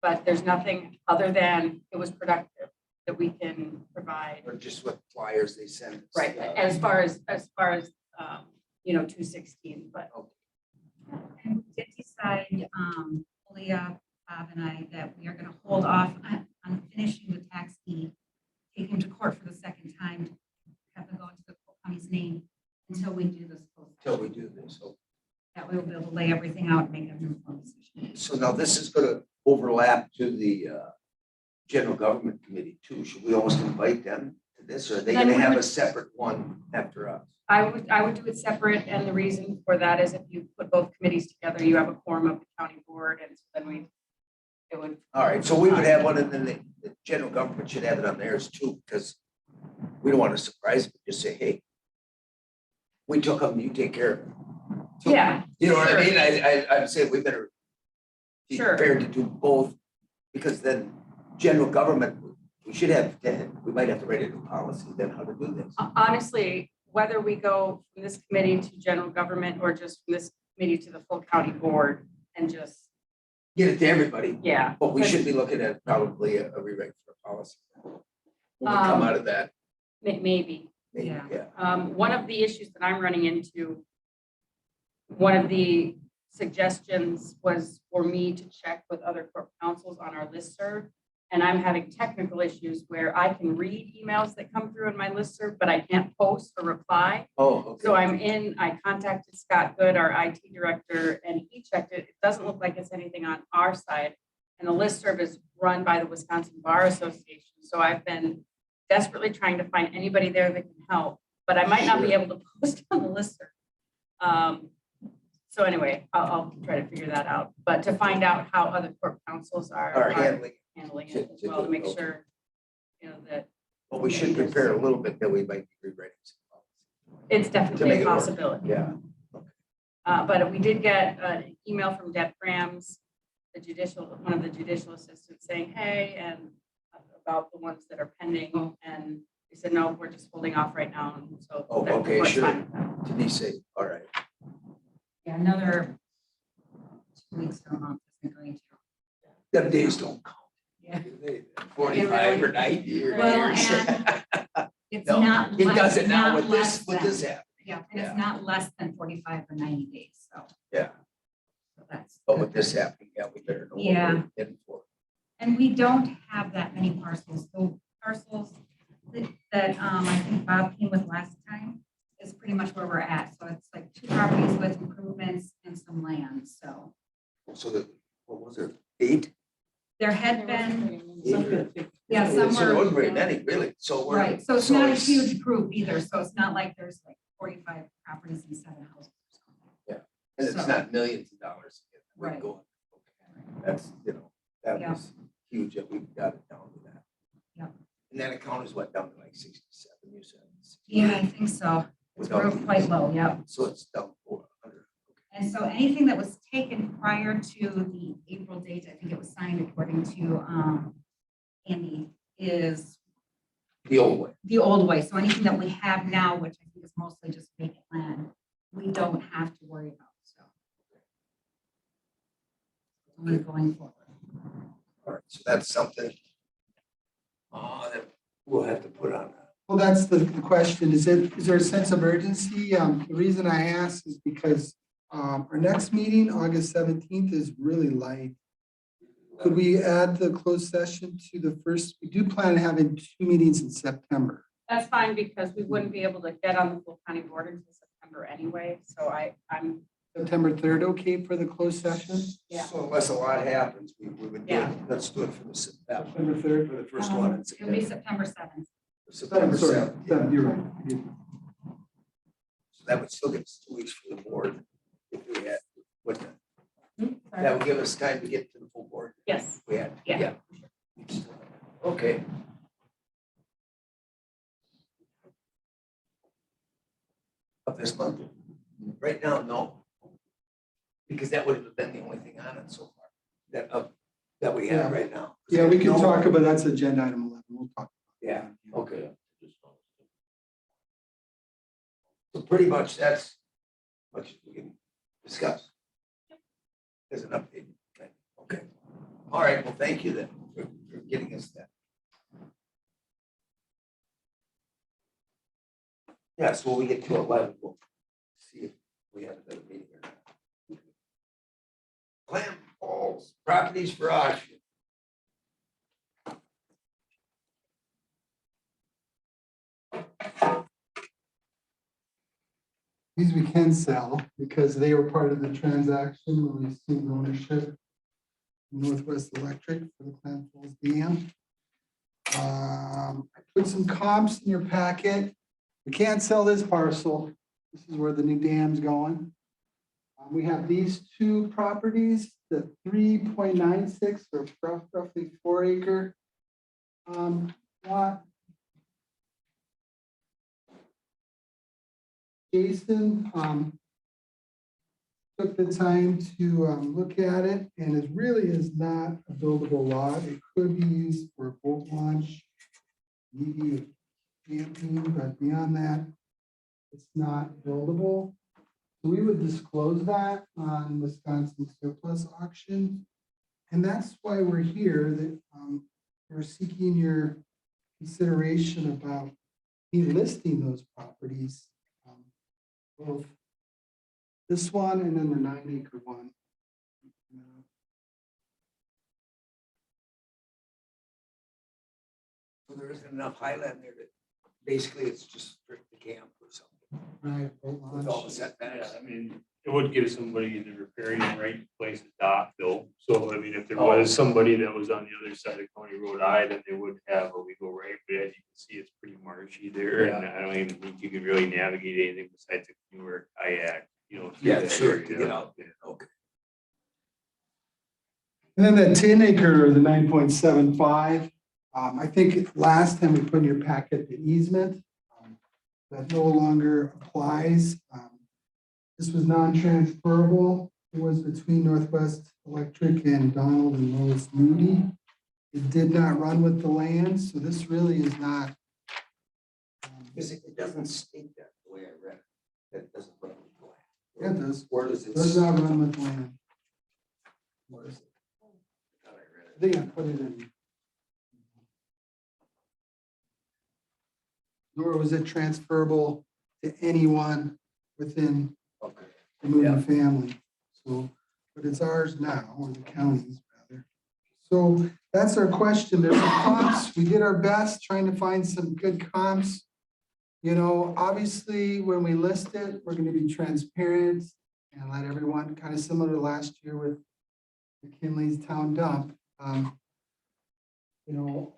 But there's nothing other than it was productive that we can provide. Or just what flyers they send. us. Right, as far as, 216, but And we did decide, Leah, Bob and I, that we are gonna hold off on finishing the tax deed, take him to court for the second time, have him go into the county's name until we do this. Till we do this. So, That way we'll be able to lay everything out and make an informed decision. so now this is gonna overlap to the general government committee too. Should we almost invite them to this, or are they Then gonna we have would- a separate one after us? I would do it separate, and the reason for that is if you put both committees together, you have a quorum of the county board, and so then it would. All right, so we would have one, and then the general government should have it on theirs too, because we don't want to surprise them, just say, hey, we took them, you take care of it. Yeah. You know what I sure. mean? I'd say we better be Sure. prepared to do both, because then general government, we should have, we might have to write a new policy then how to do this. Honestly, whether we go from this committee to general government or just from this committee to the full county board and just, Get it to everybody, yeah. but we because should be looking at probably a rewrite for a policy. When we come out of that, Maybe. maybe, Yeah. yeah. One of the issues that I'm running into, one of the suggestions was for me to check with other corp councils on our listserv. And I'm having technical issues where I can read emails that come through in my listserv, but I can't post or reply. Oh, okay. So I contacted Scott Good, our IT director, and he checked it. It doesn't look like it's anything on our side. And the listserv is run by the Wisconsin Bar Association. So I've been desperately trying to find anybody there that can help, but I might not be able to post on the listserv. So anyway, I'll try to figure that out, but to find out how other corp councils are handling it as well, to make sure, that But we should prepare a little bit that we might be rewriting. some it's To make definitely a it work. possibility. Yeah. But we did get an email from Deb Grams, one of the judicial assistants saying, hey, and about the ones that are pending. And we said, no, we're just holding off right now. And so. Oh, that okay, was sure. fine with that. To be safe, all right. Yeah, another 2 weeks or a month isn't going to. Them days don't count. Yeah. 45 or 90 or Well, years. and it's No, not. it less- doesn't now not with less this, with than- this happening. Yeah, and Yeah. it's not less than 45 or 90 days, so. Yeah. So that's. But with this happening, yeah, we better know what Yeah. we're in for. And we don't have that many parcels. So parcels that I think Bob came with last time is pretty much where we're at. So it's like 2 properties with improvements and some land. So So the, what was it, 8? there had been, yeah, So some there were. wasn't very many, really, so we're. Right, so it's not a huge group either. So it's not like there's like 45 properties and 7 houses. or something. And it's so- not millions of dollars. We're Right. going. That's, that Yeah. was huge that we got it down to that. Yeah. And that account is what, down to like 67, you said? Yeah, I think so. It's Without real quite low, yeah. So it's down 400. And so anything that was taken prior to the April date, I think it was signed according to Andy, is The old way. the old way. So anything that we have now, which I think is mostly just vacant land, we don't have to worry about, so. Only going forward. All right, so that's something. That we'll have to put on. Well, that's the question. Is there a sense of urgency? The reason I ask is because our next meeting, August 17th, is really light. Could we add the closed session to the first? We do plan on having 2 meetings in September. That's fine because we wouldn't be able to get on the full county board until September anyway. So I'm, September 3rd, okay for the closed session? Yeah. So unless a lot happens, we would do it. Yeah. Let's do it for the September, September 3rd? for the first one in It'll be September. September 7th. September Sorry, 7th. you're right. So that would still give us 2 weeks for the board. If we had, wouldn't it? That would give us time to get to the full board. Yes. We had, Yeah. Okay. Of this month? Right now, no. Because that would have been the only thing on it so far, that we have right now. Yeah, we can No- talk about, that's agenda item 11. We'll talk. Yeah, okay. So pretty much that's what we can discuss. As an update. Okay. All right, well, thank you then for getting us that. Yeah, so when we get to 11, we'll see if we have another meeting or not. Clam Falls, properties for auction. These we can sell because they were part of the transaction when we assumed ownership. Northwest Electric for the Clam Falls Dam. I put some comps in your packet. We can't sell this parcel. This is where the new dam's going. We have these two properties, the 3.96 or roughly 4 acre lot. Jason took the time to look at it, and it really is not a buildable lot. It could be used for a boat launch, maybe camping, but beyond that, it's not buildable. So we would disclose that on Wisconsin surplus auction. And that's why we're here, that we're seeking your consideration about delisting those properties. Both this one and then the 9 acre one. So there isn't enough highland there that basically it's just for the camp or something. Right. boat With all the launch. setbacks. Yeah, I mean, it would give somebody in the riparian right place to dock though. So I mean, if there Oh. was somebody that was on the other side of County Road I, then they would have a legal right, but as you can see, it's pretty marshy there. And I don't even think you can really navigate anything besides a newer kayak, you know. through Yeah, that sure, area. to get out there. Okay. And then that 10 acre, the 9.75, I think last time we put in your packet the easement, that no longer applies. This was non-transferable. It was between Northwest Electric and Donald and Lois Moody. It did not run with the land, so this really is not. Because it doesn't state that the way I read it. That doesn't run with the land. Yeah, it does. Where does it? Does not run with land. Where is it? I thought I read I think I put it in. Nor was it transferable to anyone within it. Okay. the Moody family. So, but it's ours now, or the county's rather. So that's our question. There's some comps. We did our best trying to find some good comps. You know, obviously, when we list it, we're going to be transparent and let everyone, kind of similar to last year with McKinley's town dump. You know,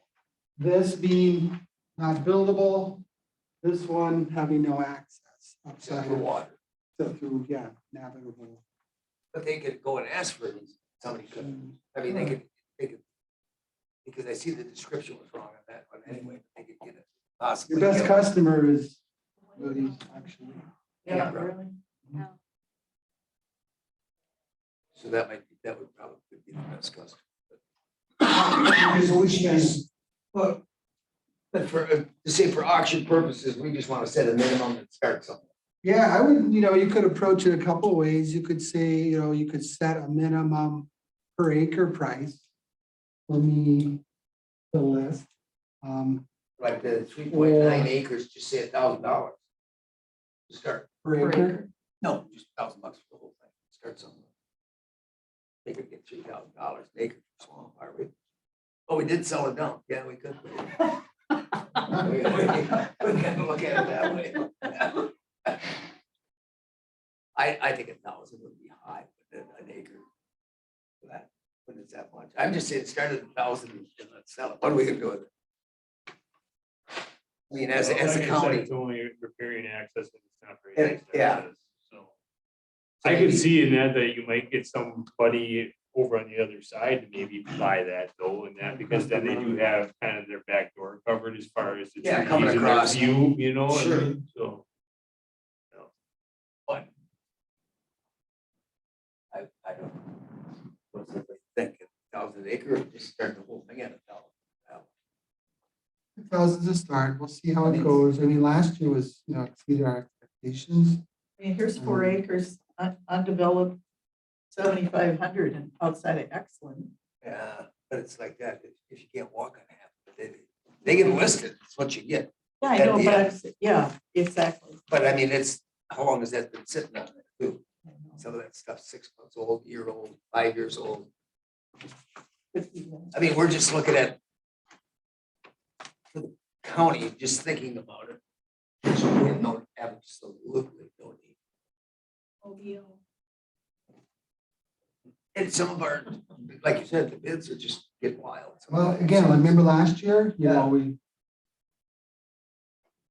this being not buildable, this one having no access Except outside for of, water. except through, yeah, navigable. But they could go and ask for it. Somebody could. I mean, they could, because I see the description was wrong on that one anyway. They could get it. Possibly. Your best get it. customer is Moody's, actually. Yeah, right. really. So that would probably be the best customer. Because we should just, but for, to say for auction purposes, we just want to set a minimum and start something. Yeah, I would, you know, you could approach it a couple of ways. You could say, you know, you could set a minimum per acre price for me to list. Like the 3.9 acres, just say $1,000. To start. Per acre. No, just $1,000 for the whole thing. Start something. They could get $3,000 an acre for swamp, are we? Oh, we did sell it down. Yeah, we could. We can look at it that way. I think 1,000 would be high, but an acre for that, when it's that much. I'm just saying, start at 1,000 and let's sell it. What are we gonna do with it? I mean, as a Like I said, county. It's only repairing access and it's not Yeah, very. yeah. So So I could maybe- see in that you might get somebody over on the other side to maybe buy that though, and that, because then they do have kind of their back door covered as far as the Yeah, trees coming and their across. view, you know, what I Sure. mean? So. I don't. What's the think, 1,000 acre, just start the whole thing at 1,000. 1,000's a start. We'll see how I it mean- goes. I mean, last year was, exceeded our expectations. I mean, here's 4 acres undeveloped, 7,500 and outside of Excellent. Yeah, but it's like that, if you can't walk on half, they get listed, it's what you get. Yeah, I know, Yeah. but I'm, yeah, exactly. But I mean, how long has that been sitting on there too? Some of that stuff, 6 months old, year old, 5 years old. I mean, we're just looking at for the county, just thinking about it. So we don't have absolutely no need. And some of our, like you said, the bids are just getting wild. Well, again, I remember last year, we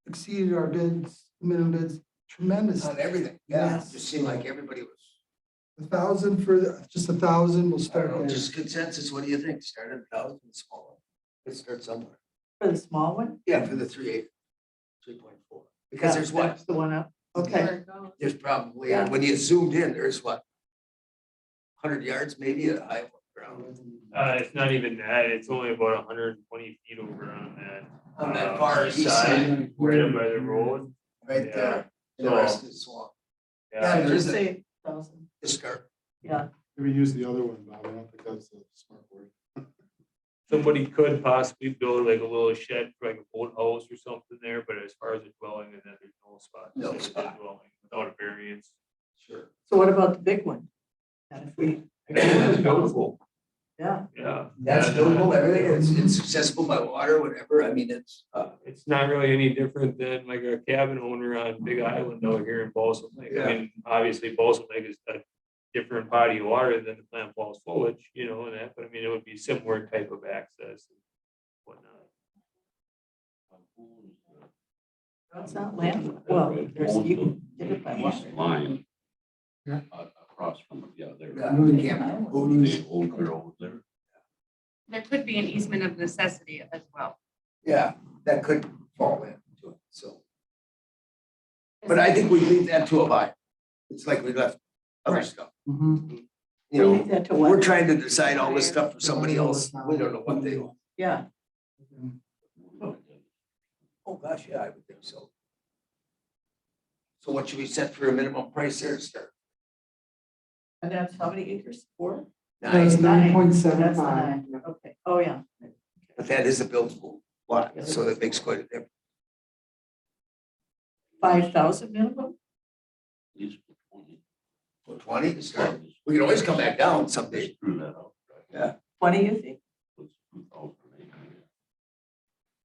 exceeded our bids, minimum bids tremendously. On everything, yeah, it Yes. just seemed like everybody was, 1,000 just 1,000 will I start don't know, there. just consensus, what do you think? Start at 1,000, small. Let's start somewhere. For the small one? Yeah, for the 3 acre, 3.4, because there's what, That's the one up. Okay. there's probably, Yeah. when you zoomed in, there's what? 100 yards maybe at high ground. It's not even that, it's only about 120 feet over on that. On that far east side, side, right up by the road. right there, the rest is swamp. Yeah, Yeah, there Just is a say 1,000. discard. Yeah, Maybe use the other one, Bob. I don't think that's a smart word. somebody could possibly build like a little shed for like a boathouse or something there, but as far as a dwelling, and then there's no spot. to No say it's a spot. dwelling Without a variance. Sure. so what about the big one? And if we, That's buildable, yeah, yeah. That's And, doable, everything, it's accessible by water, whatever, I mean, it's, It's not really any different than like a cabin owner on Big Island out here in Balsam Lake. I mean, obviously Balsam Lake is a different body of water than the Plant Falls Foliage, and that, but I mean, it would be similar type of access and whatnot. it's not land, well, there's, you can get it by East water. line. Yeah. Across from, there. the camp, The old girl there. There could be an easement of necessity as well. yeah, that could fall into it, so. But I think we leave that to a buyer. It's like we left other Right. stuff, Mhm. you know, Leave that to we're what? trying to decide all this stuff for somebody else, we don't know what they want. Yeah, Oh, gosh, yeah, I would think so. So what should we set for a minimum price there to start? and that's how many acres? 4? That's 9.75. That's the 9, okay, oh, yeah. But that is a buildable lot, so that makes quite a difference. 5,000 minimum? East of 20. So 20 to start, we can always come back down someday. Screw that up. Yeah. 20, you think? Let's 2,000 acre.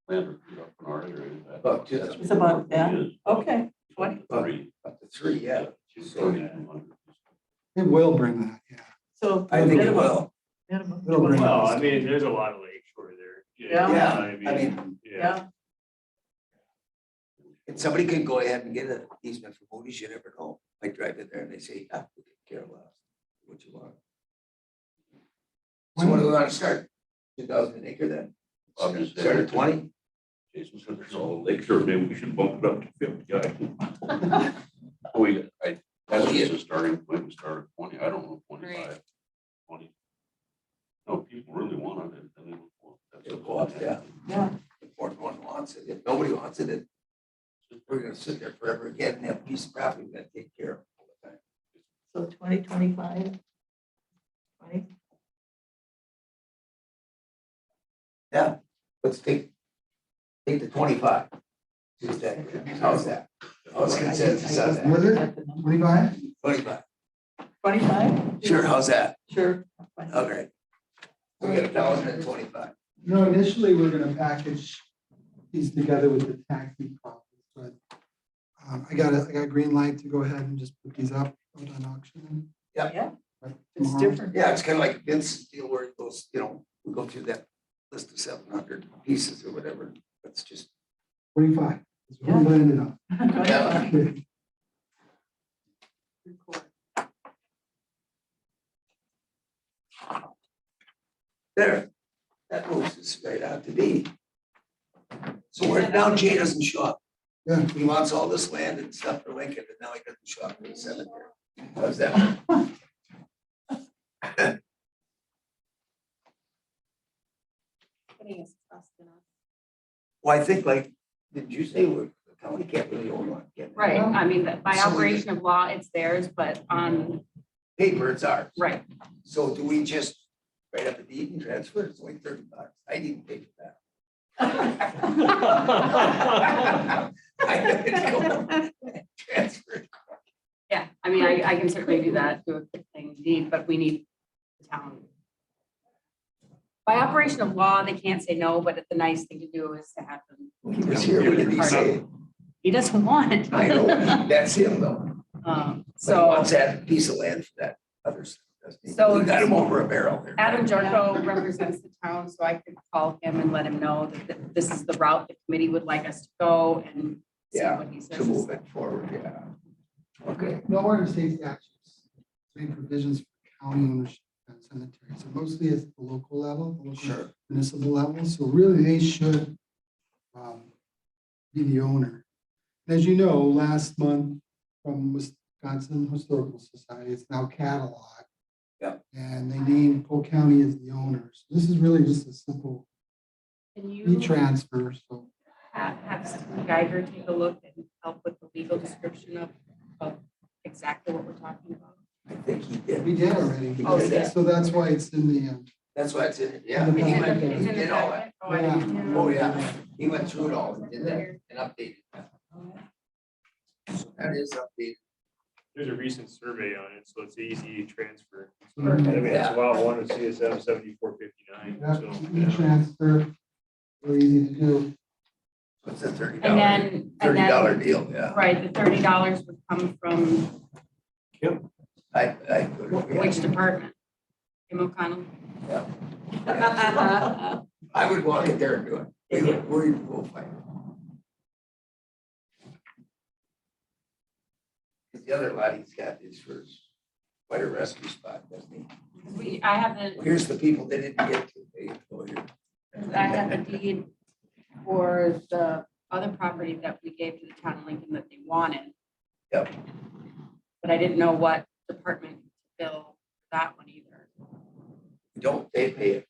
Land recruit up in our area. About 2,000. It's about that. It is. Okay, 20. Three. Up to 3, yeah, So, It will bring that, yeah. So. I think it minimum- will. Minimum. It'll bring 20. Well, I mean, there's a lot of lakeshore there. Yeah. I mean, Yeah, and somebody could go ahead and get an easement for Moody's, you never know. I drive in there and they say, ah, we take care of that. What you want. So what do we want to start? 2,000 an acre then? Obviously. Start at 20? Jason said there's all lakeshore, maybe we should bump it up to 50. That's just a starting point, we start at 20, I don't know, 25, 20. No, people really wanted it, then they would want. It'll go up, yeah. yeah. If one wants it, if nobody wants it, we're gonna sit there forever again and have a piece of property we gotta take care of all the time. So 2025. 20. Yeah, let's take the 25. How's that? How's consensus on that? Was it 25? 25. 25? Sure, how's that? Sure. Okay. We got 1,025. Initially, we're gonna package these together with the tax deed copies, but I got a green light to go ahead and just put these up out on auction. Yeah, Right, it's tomorrow. different. Yeah, it's kind of like Vince's deal where it goes, we go through that list of 700 pieces or whatever. Let's just 25. That's what we landed on. Yeah. Okay. There, that moves us right out to B. So where now Jay doesn't show up. Yeah. He wants all this land and stuff for Lincoln, but now he doesn't show up in the cemetery. How's that? Putting his trust in us. Well, I think like, did you say the county can't really own one? can they? Right, I mean, by So we- operation of law, it's theirs, but on, Paper, it's ours. right. So do we just write up a deed and transfer? It's only $30. I didn't pay for that. I had to go transfer it. Yeah, I mean, I can certainly do that, do a quick thing deed, but we need the town. By operation of law, they can't say no, but the nice thing to do is to have them. He was here, what did he say? He doesn't want it. I know, that's him though. But he So wants that piece of land for that other stuff, doesn't he? So- We got him over a barrel there. Adam Jarko represents the town, so I could call him and let him know that this is the route the committee would like us to go and see Yeah, what he says. to move it forward, yeah. Okay, Nowhere in state statutes, make provisions for county ownership of cemeteries. So mostly it's the local level, the local sure. municipal level. So really they should be the owner. And as you know, last month from Wisconsin Historical Society, it's now cataloged. Yep. And they named Polk County as the owner. So this is really just a simple Can you e-transfer. So have Steve Geiger take a look and help with the legal description of exactly what we're talking about? I think he did. we did already. Oh, he did. So that's why it's in the, That's why it's in it, yeah. In the He packet. went- It's he in the did all that. packet? Oh, I didn't know. Oh, yeah. He went through it all and did that and updated that. So that is updated. There's a recent survey on it, so it's easy to transfer. Mhm. I mean, it's about one of CSM 7459, yeah, so. yeah. e-transfer, really easy to do. What's that $30? And then, $30 deal, yeah. right, the $30 would come from I which department? Kim O'Connell? Yeah. I would walk in there and do it. We'll fight. The other lot he's got is for quite a rescue spot, doesn't he? I have the, Here's the people they didn't get to. They go here. I have the deed for the other property that we gave to the town of Lincoln that they wanted. Yep. But I didn't know what department to bill that one either. Don't they pay it?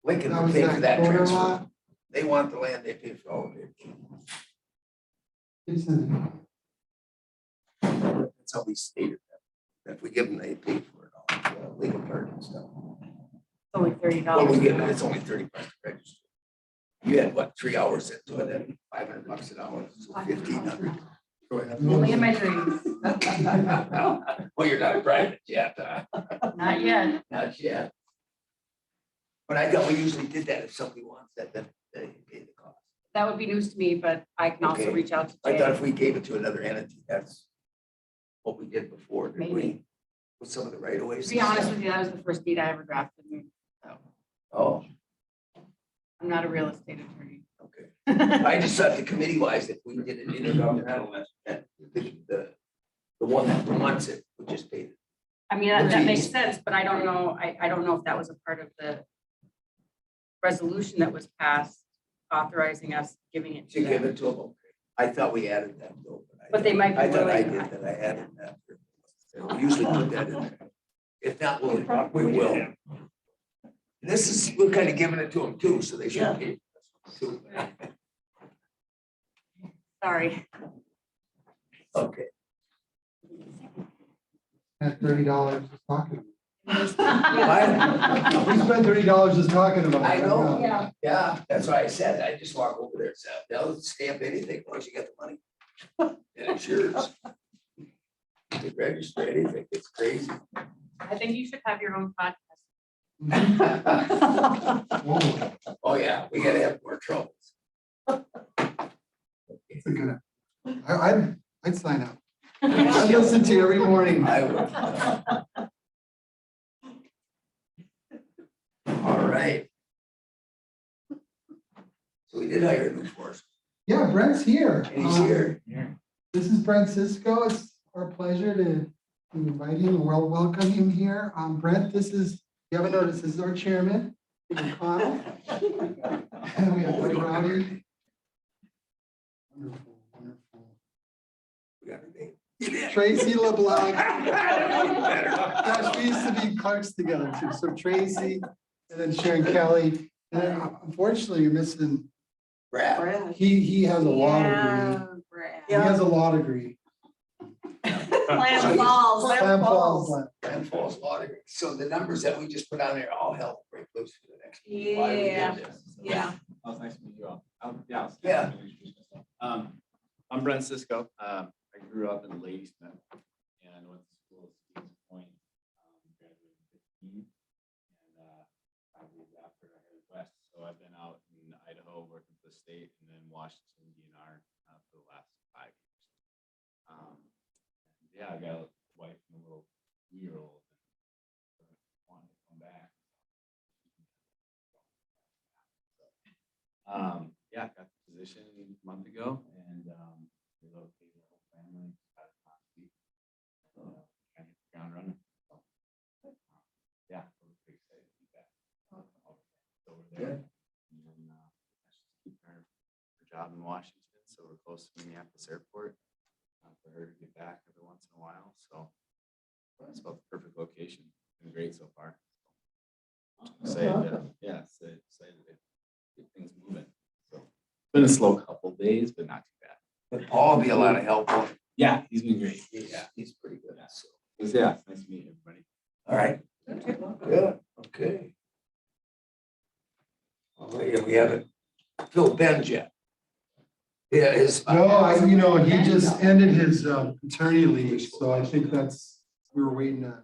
Lincoln That will was pay for that corner transfer. lot. They want the land, they pay for all of it. It's in That's how we stated that. If we give them, they pay for it all, legal part and stuff. It's only $30. Well, we give them, it's only $30 to register. You had what, 3 hours into it at $500 an hour, so 1,500. Go ahead. Only in my dreams, Well, you're not private yet, not yet. not yet. But I thought we usually did that if somebody wants that, then they pay the cost. That would be news to me, but I can also Okay. reach out to I Jay. thought if we gave it to another entity, that's what we did before, did we? Maybe. With some of the right of ways. To be honest with you, that was the first deed I ever drafted. So Oh, I'm not a real estate attorney. okay. I just thought the committee wise, if we did an intergovernmental, that the one that wants it would just pay it. I mean, that makes sense, but I don't know, I don't know if that was a part of the resolution that was passed authorizing us giving it To to give them. it to them, okay. I thought we added that though. But they might be I thought I willing. did that, I added that. We usually put that in there. If not, we will. This is, we're kind of giving it to them too, so they should pay. too. Sorry. Okay. At $30 just talking. What? We spent $30 just talking about it. I know, Yeah. yeah, that's why I said, I just walk over there and say, they'll stamp anything, as long as you get the money. And it's yours. You can register anything, it's crazy. I think you should have your own podcast. Whoa, Oh, yeah, we gotta have more troubles. it's a good, I'd sign up. I listen to you every morning. I would. All right. So we did hire a new force. Brent's here. He's here. This is Brent Cisco. It's our pleasure to invite him and welcome him here. Brent, you haven't noticed, this is our chairman, Steve McConnell. And we have Doug Rowdy. Wonderful, wonderful. We got her name. Tracy LeBlanc. Gosh, we used to be clerks together too. So Tracy and then Sharon Kelly. And then unfortunately, you're missing, Brad. he has a law degree. He has a law degree. Clam Falls. Clam Falls. Grand Falls Law Degree. So the numbers that we just put on there, all help break loose for the next. meeting. Why we did Yeah. this. Yeah. Oh, it's nice to meet you all. Yeah. Yeah. I'm Brent Cisco. I grew up in Ladysmith and went to school at Stevens Point. Graduated in 15 and 5 years after I headed west. So I've been out in Idaho working for the state and then Washington DNR for the last 5 years. Yeah, I got a wife and a little 2-year-old. Wanted to come back. Yeah, got the position a month ago and relocated the whole family out of last week. Trying to hit the ground running. So, yeah, we're pretty excited to be back. Over there. And then just keep her job in Washington, so we're close to Minneapolis Airport. For her to get back every once in a while. So it's about the perfect location. Been great so far. Excited to, excited to get things moving. So it's been a slow couple of days, but not too bad. But Paul will be a lot of help. won't he? Yeah, he's been great. He's pretty good. So, It's nice to meet everybody. all right. Good. Okay. Oh, yeah, we haven't filled Ben's yet. Yeah, his. No, he just ended his paternity leave, so I think we were waiting to,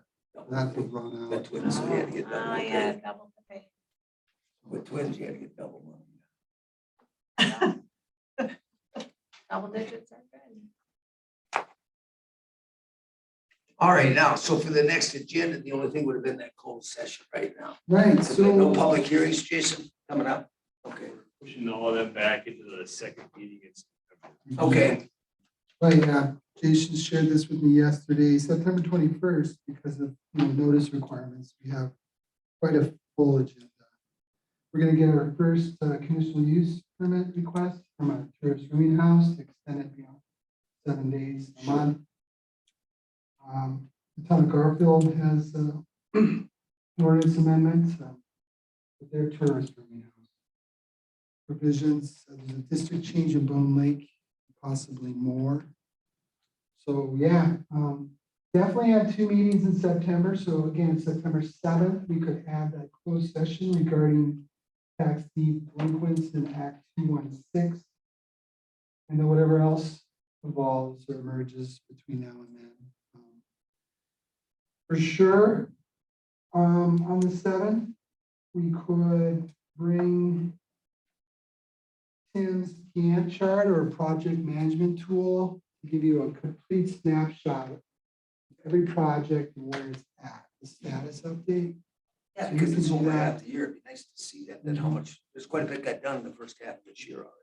that to run out. With twins, so he had to get double. Oh, yeah, double the pay. With twins, you had to get double money. Double digits are good. All right, now, so for the next agenda, the only thing would have been that closed session right now. Right, So no so, public hearings, Jason, coming up? Okay, Pushing all of them back into the second meeting. okay, right, Jason shared this with me yesterday, September 21st, because of notice requirements, we have quite a full agenda. We're gonna get our first conditional use permit request from a tourist rooming house, to extend it beyond 7 days a month. The town of Garfield has ordinance amendments with their tourist rooming house. Provisions, there's a district change in Bone Lake, possibly more. So yeah, definitely have 2 meetings in September. So again, September 7th, we could add that closed session regarding tax deed delinquents in Act 216. And then whatever else evolves or emerges between now and then. For sure, on the 7th, we could bring Tim's Gantt chart or project management tool to give you a complete snapshot of every project and where it's at, the status update. yeah, So because you it's can do over that. half the year, it'd be nice to see that, then how much, there's quite a bit got done in the first half of this year already.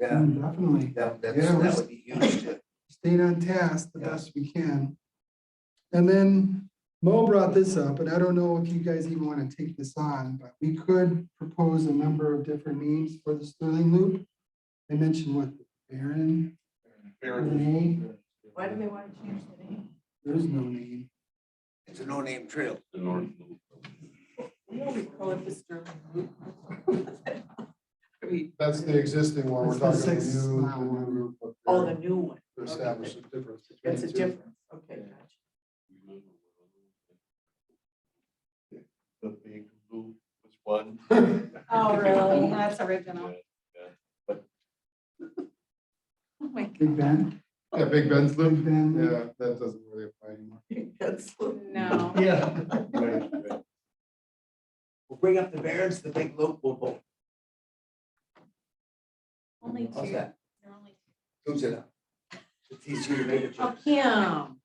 Yeah, Definitely. that would be huge to. Staying on task the best we can. And then Mo brought this up, and I don't know if you guys even want to take this on, but we could propose a number of different names for the Sterling Loop. I mentioned what, Barron? Barron. Why do they want to change the name? There's no name. It's a no-name trail. The north loop. We always call it the Sterling Loop. I mean, That's the existing one. We're That's the talking 6 new mile one. group up oh, there the new one. to establish a difference between That's the a two. difference. Okay, gotcha. The big loop was one. Oh, really? That's original. Oh my Big Ben? Yeah, Big Ben's loop. Big Ben. Yeah, that doesn't really apply anymore. That's. No. Yeah. We'll bring up the Barons, the big loop, we'll vote. Only How's two. that? They're only Who's it up? It's easier to make a Oh, choice. Kim.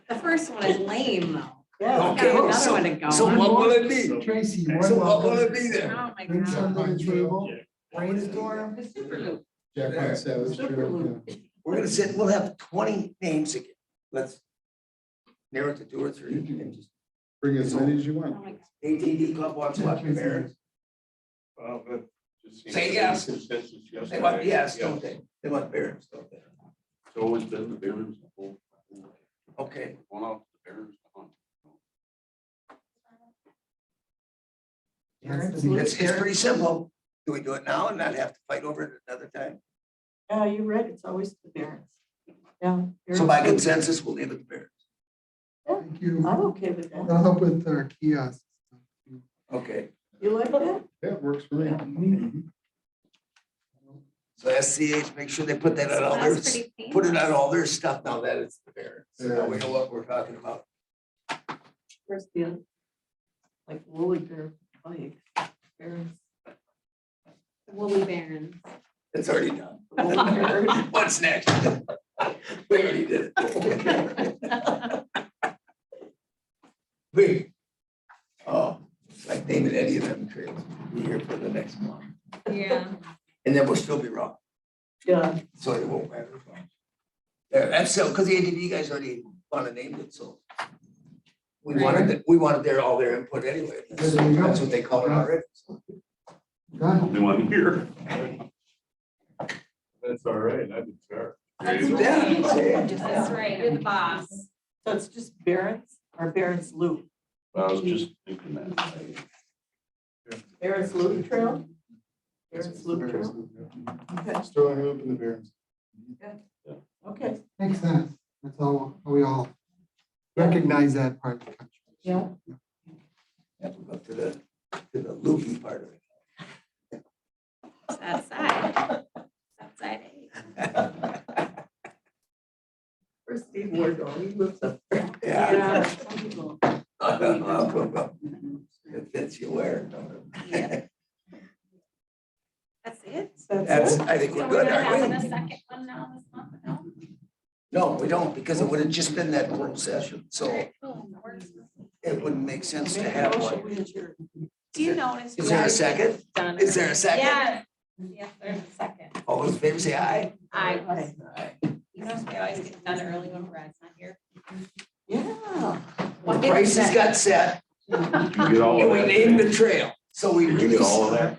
The first one is lame though. Yeah. Okay, Another so- one to go So on. what will it be? Tracy, you're So more what will welcome. it be then? Oh, my Bring God. some to the table. Brainstorm. The super loop. Jack Hunt Savage Super Trail. loop. Yeah. We're gonna sit, we'll have 20 names again. Let's narrow it to 2 or 3. And just Bring as many as you want. Oh my God. ATV club wants what, the Barons? Well, that just seems Say to be yes. consensus They yesterday. want, yes, don't they? They want Barons, don't they? It's always been the Barons. Okay, One off the Barons. Barons loop. it's pretty simple. Do we do it now and not have to fight over it another time? Yeah, you're right. It's always the Barons. Yeah. So by Barons loop. consensus, we'll name it the Barons. Thank you. I'm okay with that. I'll help with our kiosks. Okay, You like that? Yeah, it works for me. so SCH, make sure they put that on all That's their, pretty put it painless. on all their stuff now that it's the Barons. So now we know what we're talking about. Where's the, like woolly bear, like Barons? Woolly Barons. It's already done. Woolly Barons. What's next? We already did it. We, oh, it's like naming any of them trails. Be here for the next month. Yeah. And then we'll still be wrong. Yeah, So it won't matter. Yeah, that's so, because the ADV guys already want to name it, so. We wanted all their input anyway. That's There you go. that's what they call it already. Got it. Only one here. That's all right. I did fair. That's Yeah. right. That's right. You're the boss. so it's just Barons or Barons Loop? I was just thinking that. Barons Loop Trail? Barons Loop Barons Trail? Loop, yeah. Okay, Sterling Loop and the Barons. okay, Makes sense. That's all, we all recognize that part of the country. yeah. Have to go to the loopy part of it. South side. South side eight. For Steve Wardell, he lives up there. Yeah. Some people- It fits you where. Yeah. That's it. That's, I think So we're we're good, gonna have a aren't we? second one now this month, no? No, we don't, because it would have just been that closed session, so Cool, that works. it wouldn't make sense to Make a have motion, one. we adjourn. Do you notice? Is there a second? Is there a second? Yes. Yes, there's a second. All those in favor say aye. I, Aye. you notice we always get done early when Brad's not here. Yeah. The prices got set, Did you get all and of we that? named the trail, so we Did you really. get all of that?